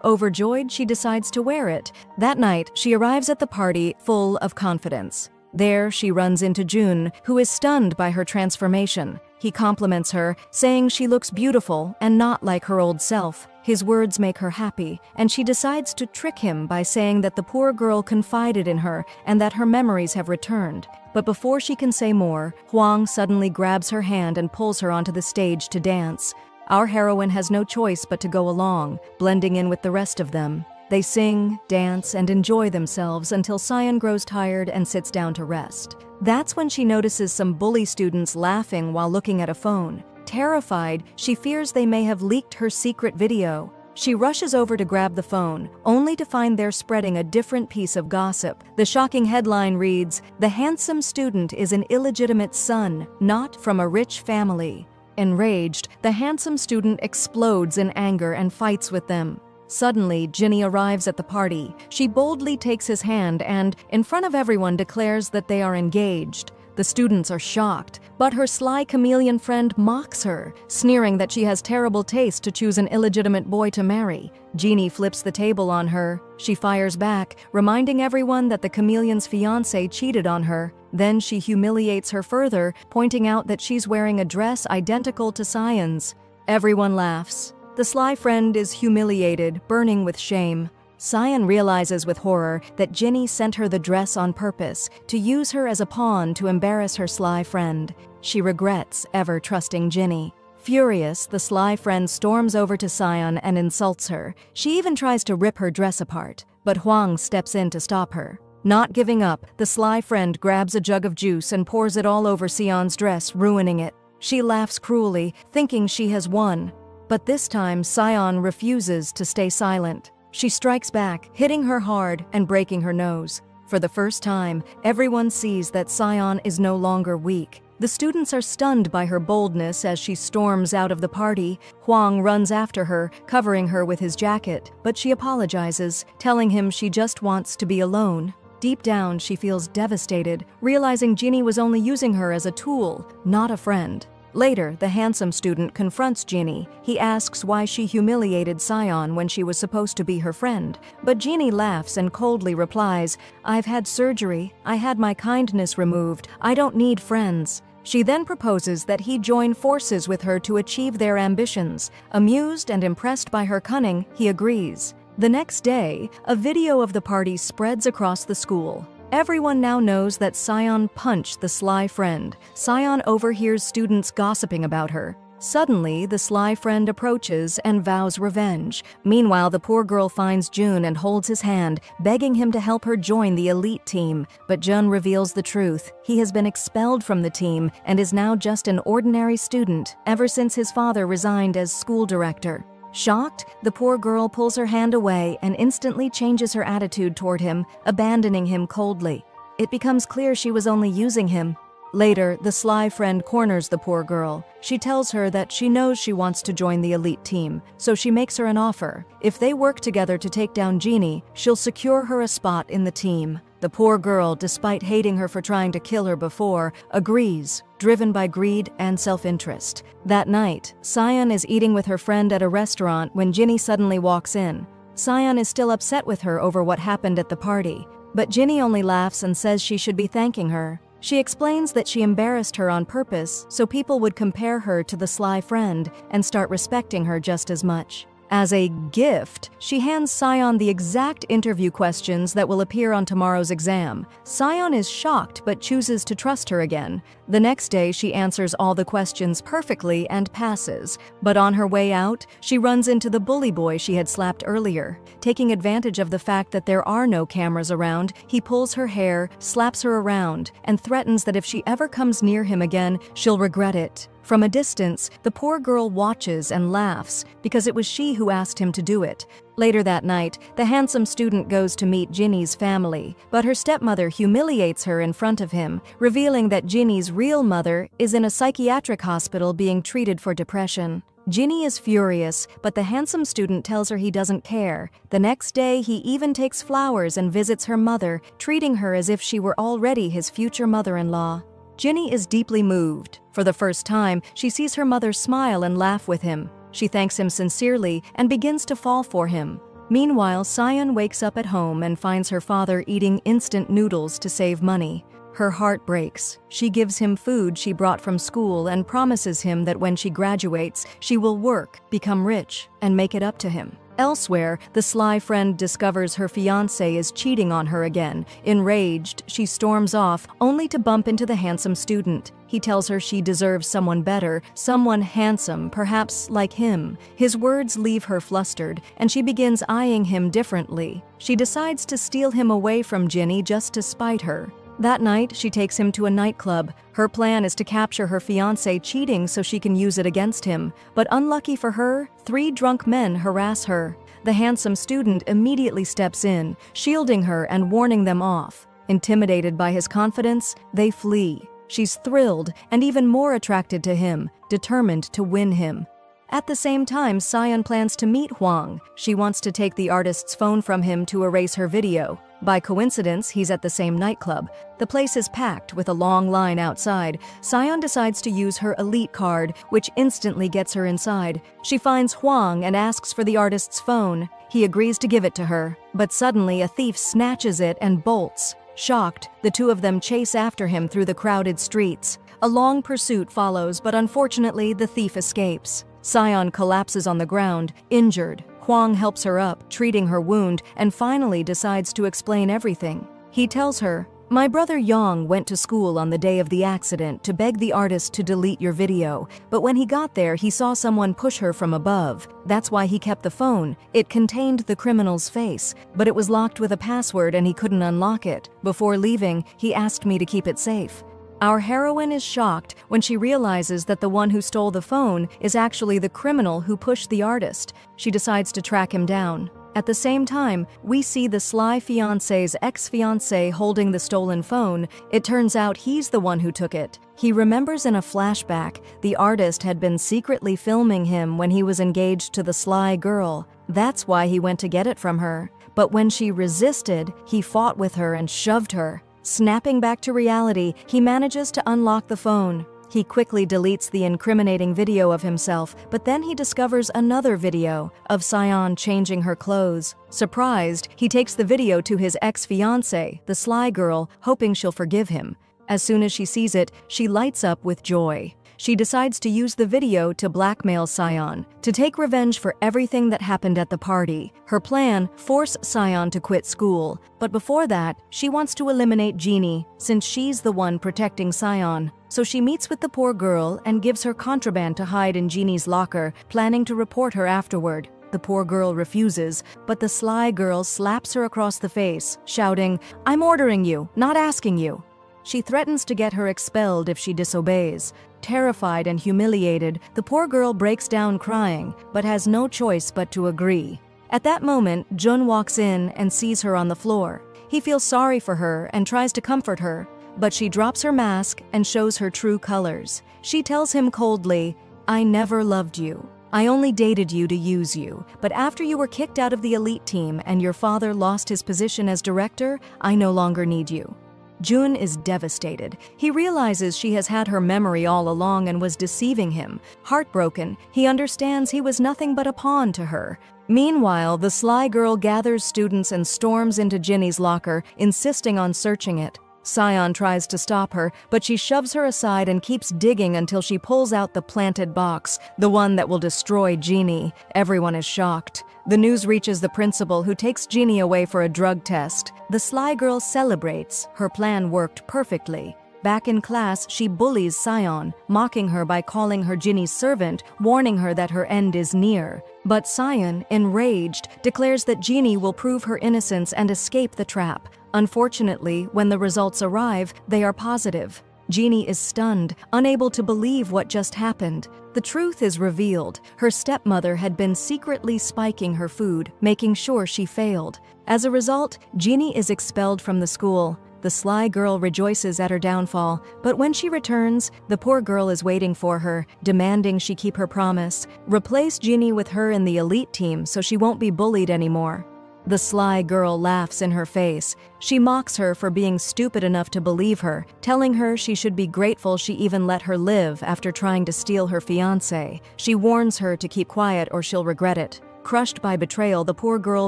Overjoyed, she decides to wear it. That night, she arrives at the party full of confidence. There, she runs into Jun, who is stunned by her transformation. He compliments her, saying she looks beautiful and not like her old self. His words make her happy, and she decides to trick him by saying that the poor girl confided in her and that her memories have returned. But before she can say more, Huang suddenly grabs her hand and pulls her onto the stage to dance. Our heroine has no choice but to go along, blending in with the rest of them. They sing, dance, and enjoy themselves until Sion grows tired and sits down to rest. That's when she notices some bully students laughing while looking at a phone. Terrified, she fears they may have leaked her secret video. She rushes over to grab the phone, only to find they're spreading a different piece of gossip. The shocking headline reads, "The handsome student is an illegitimate son, not from a rich family." Enraged, the handsome student explodes in anger and fights with them. Suddenly, Ginny arrives at the party. She boldly takes his hand and, in front of everyone, declares that they are engaged. The students are shocked, but her sly chameleon friend mocks her, sneering that she has terrible taste to choose an illegitimate boy to marry. Jeannie flips the table on her. She fires back, reminding everyone that the chameleon's fiancé cheated on her. Then she humiliates her further, pointing out that she's wearing a dress identical to Sion's. Everyone laughs. The sly friend is humiliated, burning with shame. Sion realizes with horror that Ginny sent her the dress on purpose, to use her as a pawn to embarrass her sly friend. She regrets ever trusting Ginny. Furious, the sly friend storms over to Sion and insults her. She even tries to rip her dress apart, but Huang steps in to stop her. Not giving up, the sly friend grabs a jug of juice and pours it all over Sion's dress, ruining it. She laughs cruelly, thinking she has won. But this time, Sion refuses to stay silent. She strikes back, hitting her hard and breaking her nose. For the first time, everyone sees that Sion is no longer weak. The students are stunned by her boldness as she storms out of the party. Huang runs after her, covering her with his jacket, but she apologizes, telling him she just wants to be alone. Deep down, she feels devastated, realizing Ginny was only using her as a tool, not a friend. Later, the handsome student confronts Ginny. He asks why she humiliated Sion when she was supposed to be her friend. But Ginny laughs and coldly replies, "I've had surgery. I had my kindness removed. I don't need friends." She then proposes that he join forces with her to achieve their ambitions. Amused and impressed by her cunning, he agrees. The next day, a video of the party spreads across the school. Everyone now knows that Sion punched the sly friend. Sion overhears students gossiping about her. Suddenly, the sly friend approaches and vows revenge. Meanwhile, the poor girl finds Jun and holds his hand, begging him to help her join the elite team. But Jun reveals the truth. He has been expelled from the team and is now just an ordinary student, ever since his father resigned as school director. Shocked, the poor girl pulls her hand away and instantly changes her attitude toward him, abandoning him coldly. It becomes clear she was only using him. Later, the sly friend corners the poor girl. She tells her that she knows she wants to join the elite team, so she makes her an offer. If they work together to take down Jeannie, she'll secure her a spot in the team. The poor girl, despite hating her for trying to kill her before, agrees, driven by greed and self-interest. That night, Sion is eating with her friend at a restaurant when Ginny suddenly walks in. Sion is still upset with her over what happened at the party, but Ginny only laughs and says she should be thanking her. She explains that she embarrassed her on purpose so people would compare her to the sly friend and start respecting her just as much. As a gift, she hands Sion the exact interview questions that will appear on tomorrow's exam. Sion is shocked but chooses to trust her again. The next day, she answers all the questions perfectly and passes. But on her way out, she runs into the bully boy she had slapped earlier. Taking advantage of the fact that there are no cameras around, he pulls her hair, slaps her around, and threatens that if she ever comes near him again, she'll regret it. From a distance, the poor girl watches and laughs because it was she who asked him to do it. Later that night, the handsome student goes to meet Ginny's family, but her stepmother humiliates her in front of him, revealing that Ginny's real mother is in a psychiatric hospital being treated for depression. Ginny is furious, but the handsome student tells her he doesn't care. The next day, he even takes flowers and visits her mother, treating her as if she were already his future mother-in-law. Ginny is deeply moved. For the first time, she sees her mother smile and laugh with him. She thanks him sincerely and begins to fall for him. Meanwhile, Sion wakes up at home and finds her father eating instant noodles to save money. Her heart breaks. She gives him food she brought from school and promises him that when she graduates, she will work, become rich, and make it up to him. Elsewhere, the sly friend discovers her fiancé is cheating on her again. Enraged, she storms off, only to bump into the handsome student. He tells her she deserves someone better, someone handsome, perhaps like him. His words leave her flustered, and she begins eyeing him differently. She decides to steal him away from Ginny just to spite her. That night, she takes him to a nightclub. Her plan is to capture her fiancé cheating so she can use it against him. But unlucky for her, 3 drunk men harass her. The handsome student immediately steps in, shielding her and warning them off. Intimidated by his confidence, they flee. She's thrilled and even more attracted to him, determined to win him. At the same time, Sion plans to meet Huang. She wants to take the artist's phone from him to erase her video. By coincidence, he's at the same nightclub. The place is packed with a long line outside. Sion decides to use her elite card, which instantly gets her inside. She finds Huang and asks for the artist's phone. He agrees to give it to her, but suddenly a thief snatches it and bolts. Shocked, the two of them chase after him through the crowded streets. A long pursuit follows, but unfortunately, the thief escapes. Sion collapses on the ground, injured. Huang helps her up, treating her wound, and finally decides to explain everything. He tells her, "My brother Yang went to school on the day of the accident to beg the artist to delete your video, but when he got there, he saw someone push her from above. That's why he kept the phone. It contained the criminal's face, but it was locked with a password and he couldn't unlock it. Before leaving, he asked me to keep it safe." Our heroine is shocked when she realizes that the one who stole the phone is actually the criminal who pushed the artist. She decides to track him down. At the same time, we see the sly fiancé's ex-fiancé holding the stolen phone. It turns out he's the one who took it. He remembers in a flashback the artist had been secretly filming him when he was engaged to the sly girl. That's why he went to get it from her. But when she resisted, he fought with her and shoved her. Snapping back to reality, he manages to unlock the phone. He quickly deletes the incriminating video of himself, but then he discovers another video of Sion changing her clothes. Surprised, he takes the video to his ex-fiancée, the sly girl, hoping she'll forgive him. As soon as she sees it, she lights up with joy. She decides to use the video to blackmail Sion, to take revenge for everything that happened at the party. Her plan, force Sion to quit school. But before that, she wants to eliminate Jeannie, since she's the one protecting Sion. So she meets with the poor girl and gives her contraband to hide in Jeannie's locker, planning to report her afterward. The poor girl refuses, but the sly girl slaps her across the face, shouting, "I'm ordering you, not asking you." She threatens to get her expelled if she disobeys. Terrified and humiliated, the poor girl breaks down crying, but has no choice but to agree. At that moment, Jun walks in and sees her on the floor. He feels sorry for her and tries to comfort her, but she drops her mask and shows her true colors. She tells him coldly, "I never loved you. I only dated you to use you, but after you were kicked out of the elite team and your father lost his position as director, I no longer need you." Jun is devastated. He realizes she has had her memory all along and was deceiving him. Heartbroken, he understands he was nothing but a pawn to her. Meanwhile, the sly girl gathers students and storms into Ginny's locker, insisting on searching it. Sion tries to stop her, but she shoves her aside and keeps digging until she pulls out the planted box, the one that will destroy Jeannie. Everyone is shocked. The news reaches the principal, who takes Jeannie away for a drug test. The sly girl celebrates. Her plan worked perfectly. Back in class, she bullies Sion, mocking her by calling her Ginny's servant, warning her that her end is near. But Sion, enraged, declares that Jeannie will prove her innocence and escape the trap. Unfortunately, when the results arrive, they are positive. Jeannie is stunned, unable to believe what just happened. The truth is revealed. Her stepmother had been secretly spiking her food, making sure she failed. As a result, Jeannie is expelled from the school. The sly girl rejoices at her downfall, but when she returns, the poor girl is waiting for her, demanding she keep her promise. Replace Jeannie with her in the elite team so she won't be bullied anymore. The sly girl laughs in her face. She mocks her for being stupid enough to believe her, telling her she should be grateful she even let her live after trying to steal her fiancé. She warns her to keep quiet or she'll regret it. Crushed by betrayal, the poor girl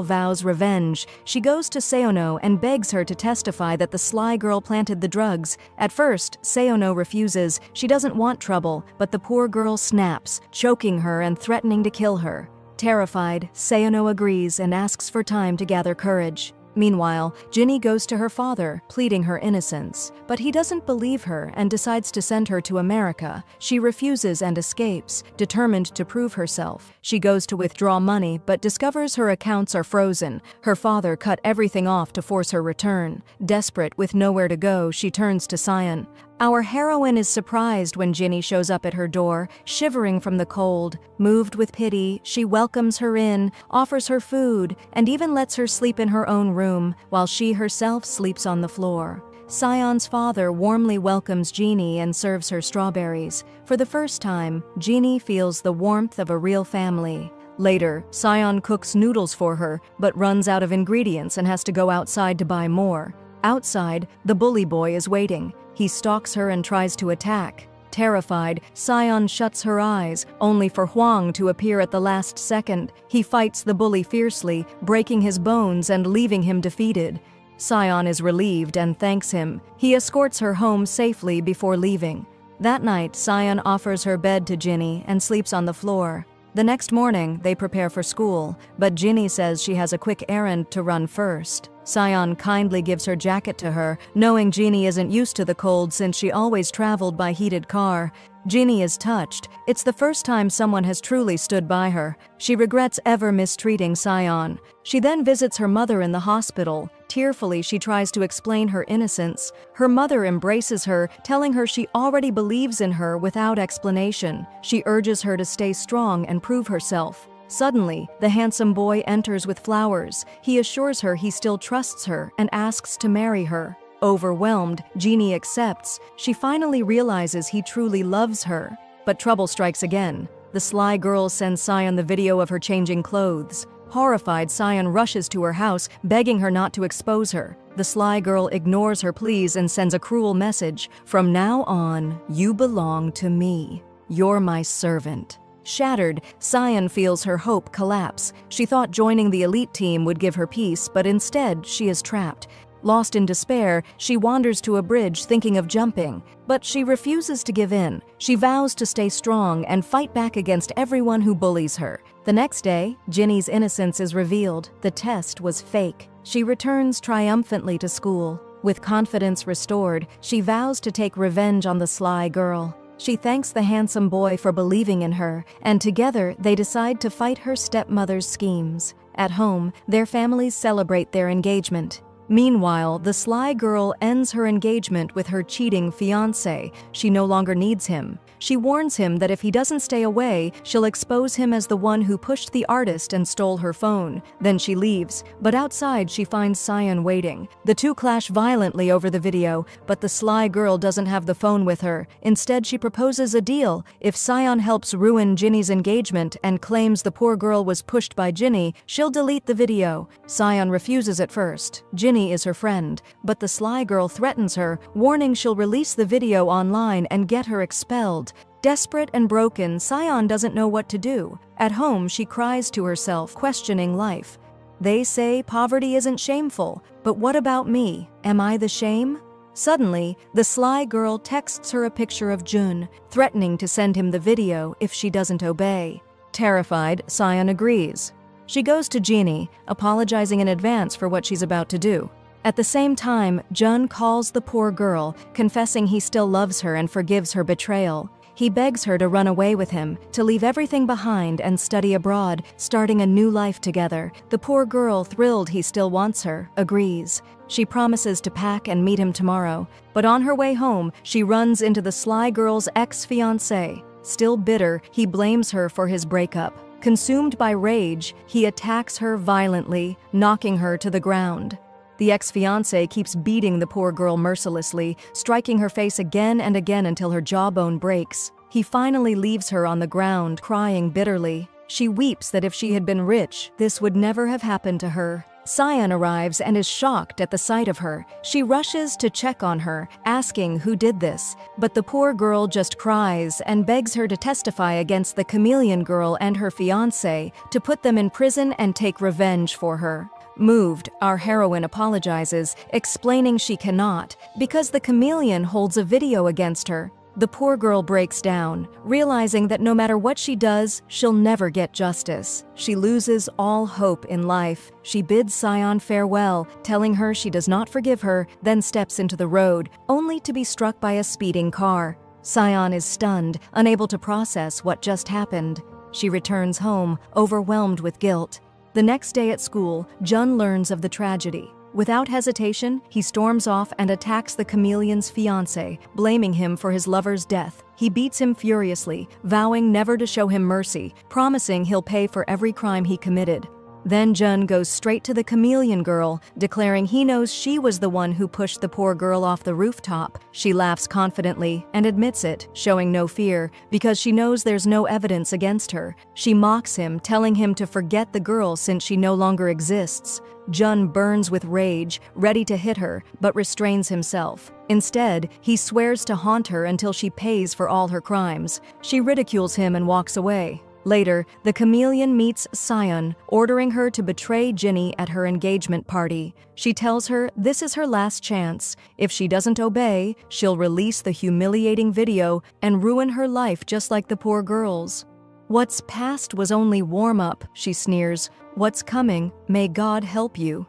vows revenge. She goes to Seono and begs her to testify that the sly girl planted the drugs. At first, Seono refuses. She doesn't want trouble, but the poor girl snaps, choking her and threatening to kill her. Terrified, Seono agrees and asks for time to gather courage. Meanwhile, Ginny goes to her father, pleading her innocence. But he doesn't believe her and decides to send her to America. She refuses and escapes, determined to prove herself. She goes to withdraw money, but discovers her accounts are frozen. Her father cut everything off to force her return. Desperate, with nowhere to go, she turns to Sion. Our heroine is surprised when Ginny shows up at her door, shivering from the cold. Moved with pity, she welcomes her in, offers her food, and even lets her sleep in her own room, while she herself sleeps on the floor. Sion's father warmly welcomes Jeannie and serves her strawberries. For the first time, Jeannie feels the warmth of a real family. Later, Sion cooks noodles for her, but runs out of ingredients and has to go outside to buy more. Outside, the bully boy is waiting. He stalks her and tries to attack. Terrified, Sion shuts her eyes, only for Huang to appear at the last second. He fights the bully fiercely, breaking his bones and leaving him defeated. Sion is relieved and thanks him. He escorts her home safely before leaving. That night, Sion offers her bed to Ginny and sleeps on the floor. The next morning, they prepare for school, but Ginny says she has a quick errand to run first. Sion kindly gives her jacket to her, knowing Jeannie isn't used to the cold since she always traveled by heated car. Jeannie is touched. It's the first time someone has truly stood by her. She regrets ever mistreating Sion. She then visits her mother in the hospital. Tearfully, she tries to explain her innocence. Her mother embraces her, telling her she already believes in her without explanation. She urges her to stay strong and prove herself. Suddenly, the handsome boy enters with flowers. He assures her he still trusts her and asks to marry her. Overwhelmed, Jeannie accepts. She finally realizes he truly loves her. But trouble strikes again. The sly girl sends Sion the video of her changing clothes. Horrified, Sion rushes to her house, begging her not to expose her. The sly girl ignores her pleas and sends a cruel message. "From now on, you belong to me. You're my servant." Shattered, Sion feels her hope collapse. She thought joining the elite team would give her peace, but instead, she is trapped. Lost in despair, she wanders to a bridge thinking of jumping, but she refuses to give in. She vows to stay strong and fight back against everyone who bullies her. The next day, Ginny's innocence is revealed. The test was fake. She returns triumphantly to school. With confidence restored, she vows to take revenge on the sly girl. She thanks the handsome boy for believing in her, and together they decide to fight her stepmother's schemes. At home, their families celebrate their engagement. Meanwhile, the sly girl ends her engagement with her cheating fiancé. She no longer needs him. She warns him that if he doesn't stay away, she'll expose him as the one who pushed the artist and stole her phone. Then she leaves, but outside she finds Sion waiting. The two clash violently over the video, but the sly girl doesn't have the phone with her. Instead, she proposes a deal. If Sion helps ruin Ginny's engagement and claims the poor girl was pushed by Ginny, she'll delete the video. Sion refuses at first. Ginny is her friend, but the sly girl threatens her, warning she'll release the video online and get her expelled. Desperate and broken, Sion doesn't know what to do. At home, she cries to herself, questioning life. They say poverty isn't shameful, but what about me? Am I the shame? Suddenly, the sly girl texts her a picture of Jun, threatening to send him the video if she doesn't obey. Terrified, Sion agrees. She goes to Jeannie, apologizing in advance for what she's about to do. At the same time, Jun calls the poor girl, confessing he still loves her and forgives her betrayal. He begs her to run away with him, to leave everything behind and study abroad, starting a new life together. The poor girl, thrilled he still wants her, agrees. She promises to pack and meet him tomorrow, but on her way home, she runs into the sly girl's ex-fiancé. Still bitter, he blames her for his breakup. Consumed by rage, he attacks her violently, knocking her to the ground. The ex-fiancé keeps beating the poor girl mercilessly, striking her face again and again until her jawbone breaks. He finally leaves her on the ground, crying bitterly. She weeps that if she had been rich, this would never have happened to her. Sion arrives and is shocked at the sight of her. She rushes to check on her, asking who did this, but the poor girl just cries and begs her to testify against the chameleon girl and her fiancé, to put them in prison and take revenge for her. Moved, our heroine apologizes, explaining she cannot, because the chameleon holds a video against her. The poor girl breaks down, realizing that no matter what she does, she'll never get justice. She loses all hope in life. She bids Sion farewell, telling her she does not forgive her, then steps into the road, only to be struck by a speeding car. Sion is stunned, unable to process what just happened. She returns home, overwhelmed with guilt. The next day at school, Jun learns of the tragedy. Without hesitation, he storms off and attacks the chameleon's fiancé, blaming him for his lover's death. He beats him furiously, vowing never to show him mercy, promising he'll pay for every crime he committed. Then Jun goes straight to the chameleon girl, declaring he knows she was the one who pushed the poor girl off the rooftop. She laughs confidently and admits it, showing no fear, because she knows there's no evidence against her. She mocks him, telling him to forget the girl since she no longer exists. Jun burns with rage, ready to hit her, but restrains himself. Instead, he swears to haunt her until she pays for all her crimes. She ridicules him and walks away. Later, the chameleon meets Sion, ordering her to betray Ginny at her engagement party. She tells her this is her last chance. If she doesn't obey, she'll release the humiliating video and ruin her life just like the poor girl's. "What's past was only warm-up," she sneers. "What's coming, may God help you."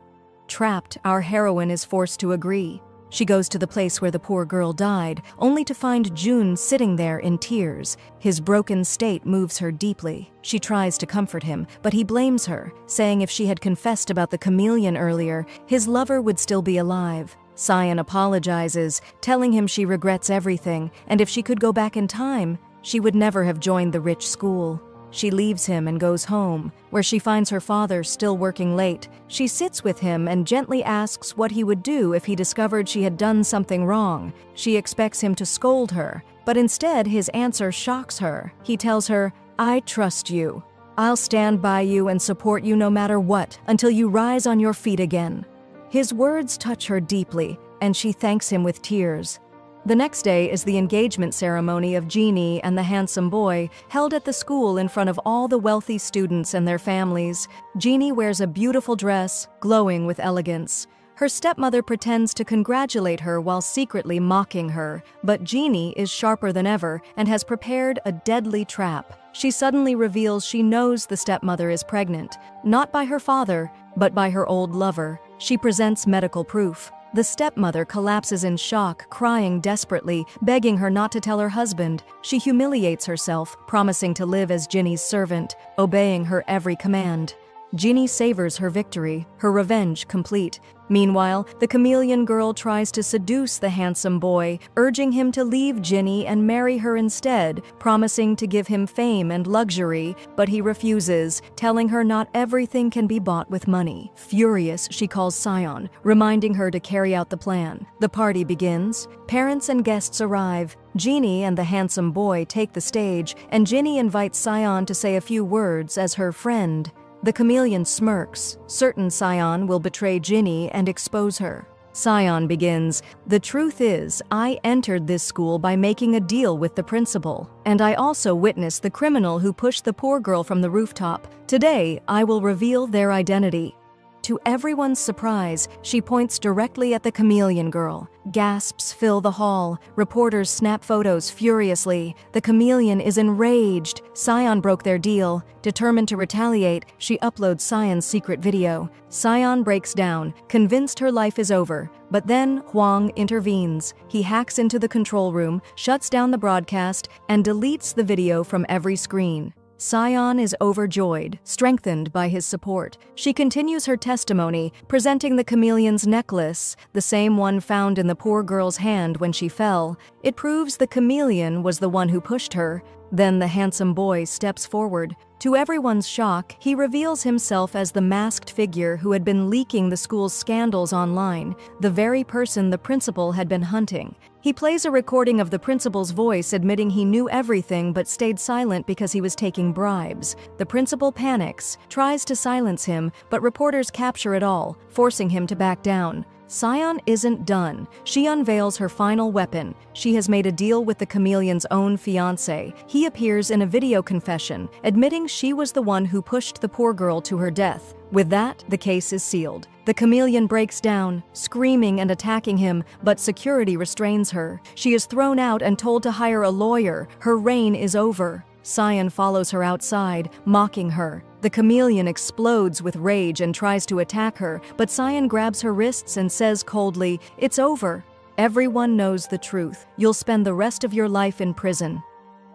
Trapped, our heroine is forced to agree. She goes to the place where the poor girl died, only to find Jun sitting there in tears. His broken state moves her deeply. She tries to comfort him, but he blames her, saying if she had confessed about the chameleon earlier, his lover would still be alive. Sion apologizes, telling him she regrets everything, and if she could go back in time, she would never have joined the rich school. She leaves him and goes home, where she finds her father still working late. She sits with him and gently asks what he would do if he discovered she had done something wrong. She expects him to scold her, but instead his answer shocks her. He tells her, "I trust you. I'll stand by you and support you no matter what, until you rise on your feet again." His words touch her deeply, and she thanks him with tears. The next day is the engagement ceremony of Jeannie and the handsome boy, held at the school in front of all the wealthy students and their families. Jeannie wears a beautiful dress, glowing with elegance. Her stepmother pretends to congratulate her while secretly mocking her, but Jeannie is sharper than ever and has prepared a deadly trap. She suddenly reveals she knows the stepmother is pregnant, not by her father, but by her old lover. She presents medical proof. The stepmother collapses in shock, crying desperately, begging her not to tell her husband. She humiliates herself, promising to live as Ginny's servant, obeying her every command. Ginny savors her victory, her revenge complete. Meanwhile, the chameleon girl tries to seduce the handsome boy, urging him to leave Ginny and marry her instead, promising to give him fame and luxury, but he refuses, telling her not everything can be bought with money. Furious, she calls Sion, reminding her to carry out the plan. The party begins. Parents and guests arrive. Jeannie and the handsome boy take the stage, and Ginny invites Sion to say a few words as her friend. The chameleon smirks, certain Sion will betray Ginny and expose her. Sion begins, "The truth is, I entered this school by making a deal with the principal, and I also witnessed the criminal who pushed the poor girl from the rooftop. Today, I will reveal their identity." To everyone's surprise, she points directly at the chameleon girl. Gasps fill the hall. Reporters snap photos furiously. The chameleon is enraged. Sion broke their deal. Determined to retaliate, she uploads Sion's secret video. Sion breaks down, convinced her life is over. But then Huang intervenes. He hacks into the control room, shuts down the broadcast, and deletes the video from every screen. Sion is overjoyed, strengthened by his support. She continues her testimony, presenting the chameleon's necklace, the same one found in the poor girl's hand when she fell. It proves the chameleon was the one who pushed her. Then the handsome boy steps forward. To everyone's shock, he reveals himself as the masked figure who had been leaking the school's scandals online, the very person the principal had been hunting. He plays a recording of the principal's voice admitting he knew everything but stayed silent because he was taking bribes. The principal panics, tries to silence him, but reporters capture it all, forcing him to back down. Sion isn't done. She unveils her final weapon. She has made a deal with the chameleon's own fiancé. He appears in a video confession, admitting she was the one who pushed the poor girl to her death. With that, the case is sealed. The The chameleon breaks down, screaming and attacking him, but security restrains her. She is thrown out and told to hire a lawyer. Her reign is over. Cyan follows her outside, mocking her. The chameleon explodes with rage and tries to attack her, but Cyan grabs her wrists and says coldly, "It's over. Everyone knows the truth. You'll spend the rest of your life in prison."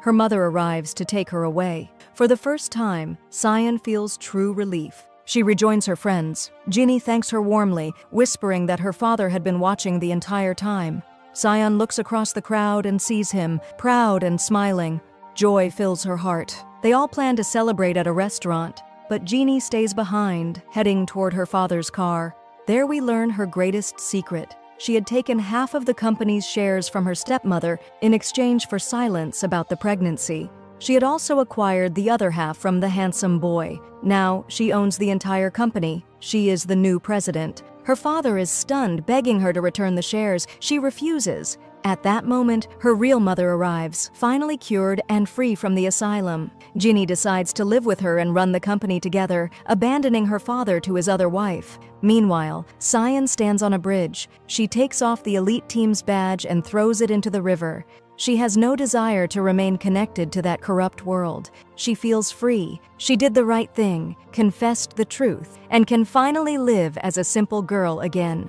Her mother arrives to take her away. For the first time, Cyan feels true relief. She rejoins her friends. Ginny thanks her warmly, whispering that her father had been watching the entire time. Cyan looks across the crowd and sees him, proud and smiling. Joy fills her heart. They all plan to celebrate at a restaurant, but Jeannie stays behind, heading toward her father's car. There we learn her greatest secret. She had taken half of the company's shares from her stepmother in exchange for silence about the pregnancy. She had also acquired the other half from the handsome boy. Now she owns the entire company. She is the new president. Her father is stunned, begging her to return the shares. She refuses. At that moment, her real mother arrives, finally cured and free from the asylum. Ginny decides to live with her and run the company together, abandoning her father to his other wife. Meanwhile, Cyan stands on a bridge. She takes off the elite team's badge and throws it into the river. She has no desire to remain connected to that corrupt world. She feels free. She did the right thing, confessed the truth, and can finally live as a simple girl again.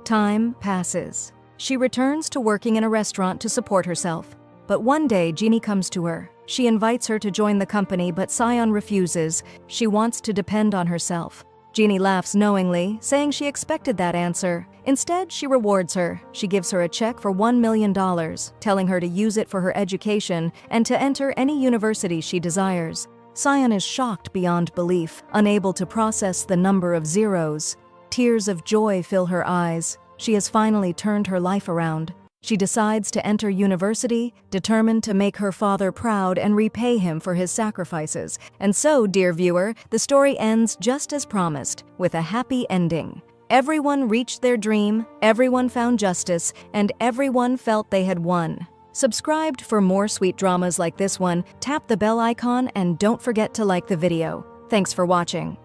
Time passes. She returns to working in a restaurant to support herself. But one day, Jeannie comes to her. She invites her to join the company, but Cyan refuses. She wants to depend on herself. Jeannie laughs knowingly, saying she expected that answer. Instead, she rewards her. She gives her a check for $1 million, telling her to use it for her education and to enter any university she desires. Cyan is shocked beyond belief, unable to process the number of zeros. Tears of joy fill her eyes. She has finally turned her life around. She decides to enter university, determined to make her father proud and repay him for his sacrifices. And so, dear viewer, the story ends just as promised, with a happy ending. Everyone reached their dream, everyone found justice, and everyone felt they had won. Subscribe for more sweet dramas like this one, tap the bell icon, and don't forget to like the video. Thanks for watching.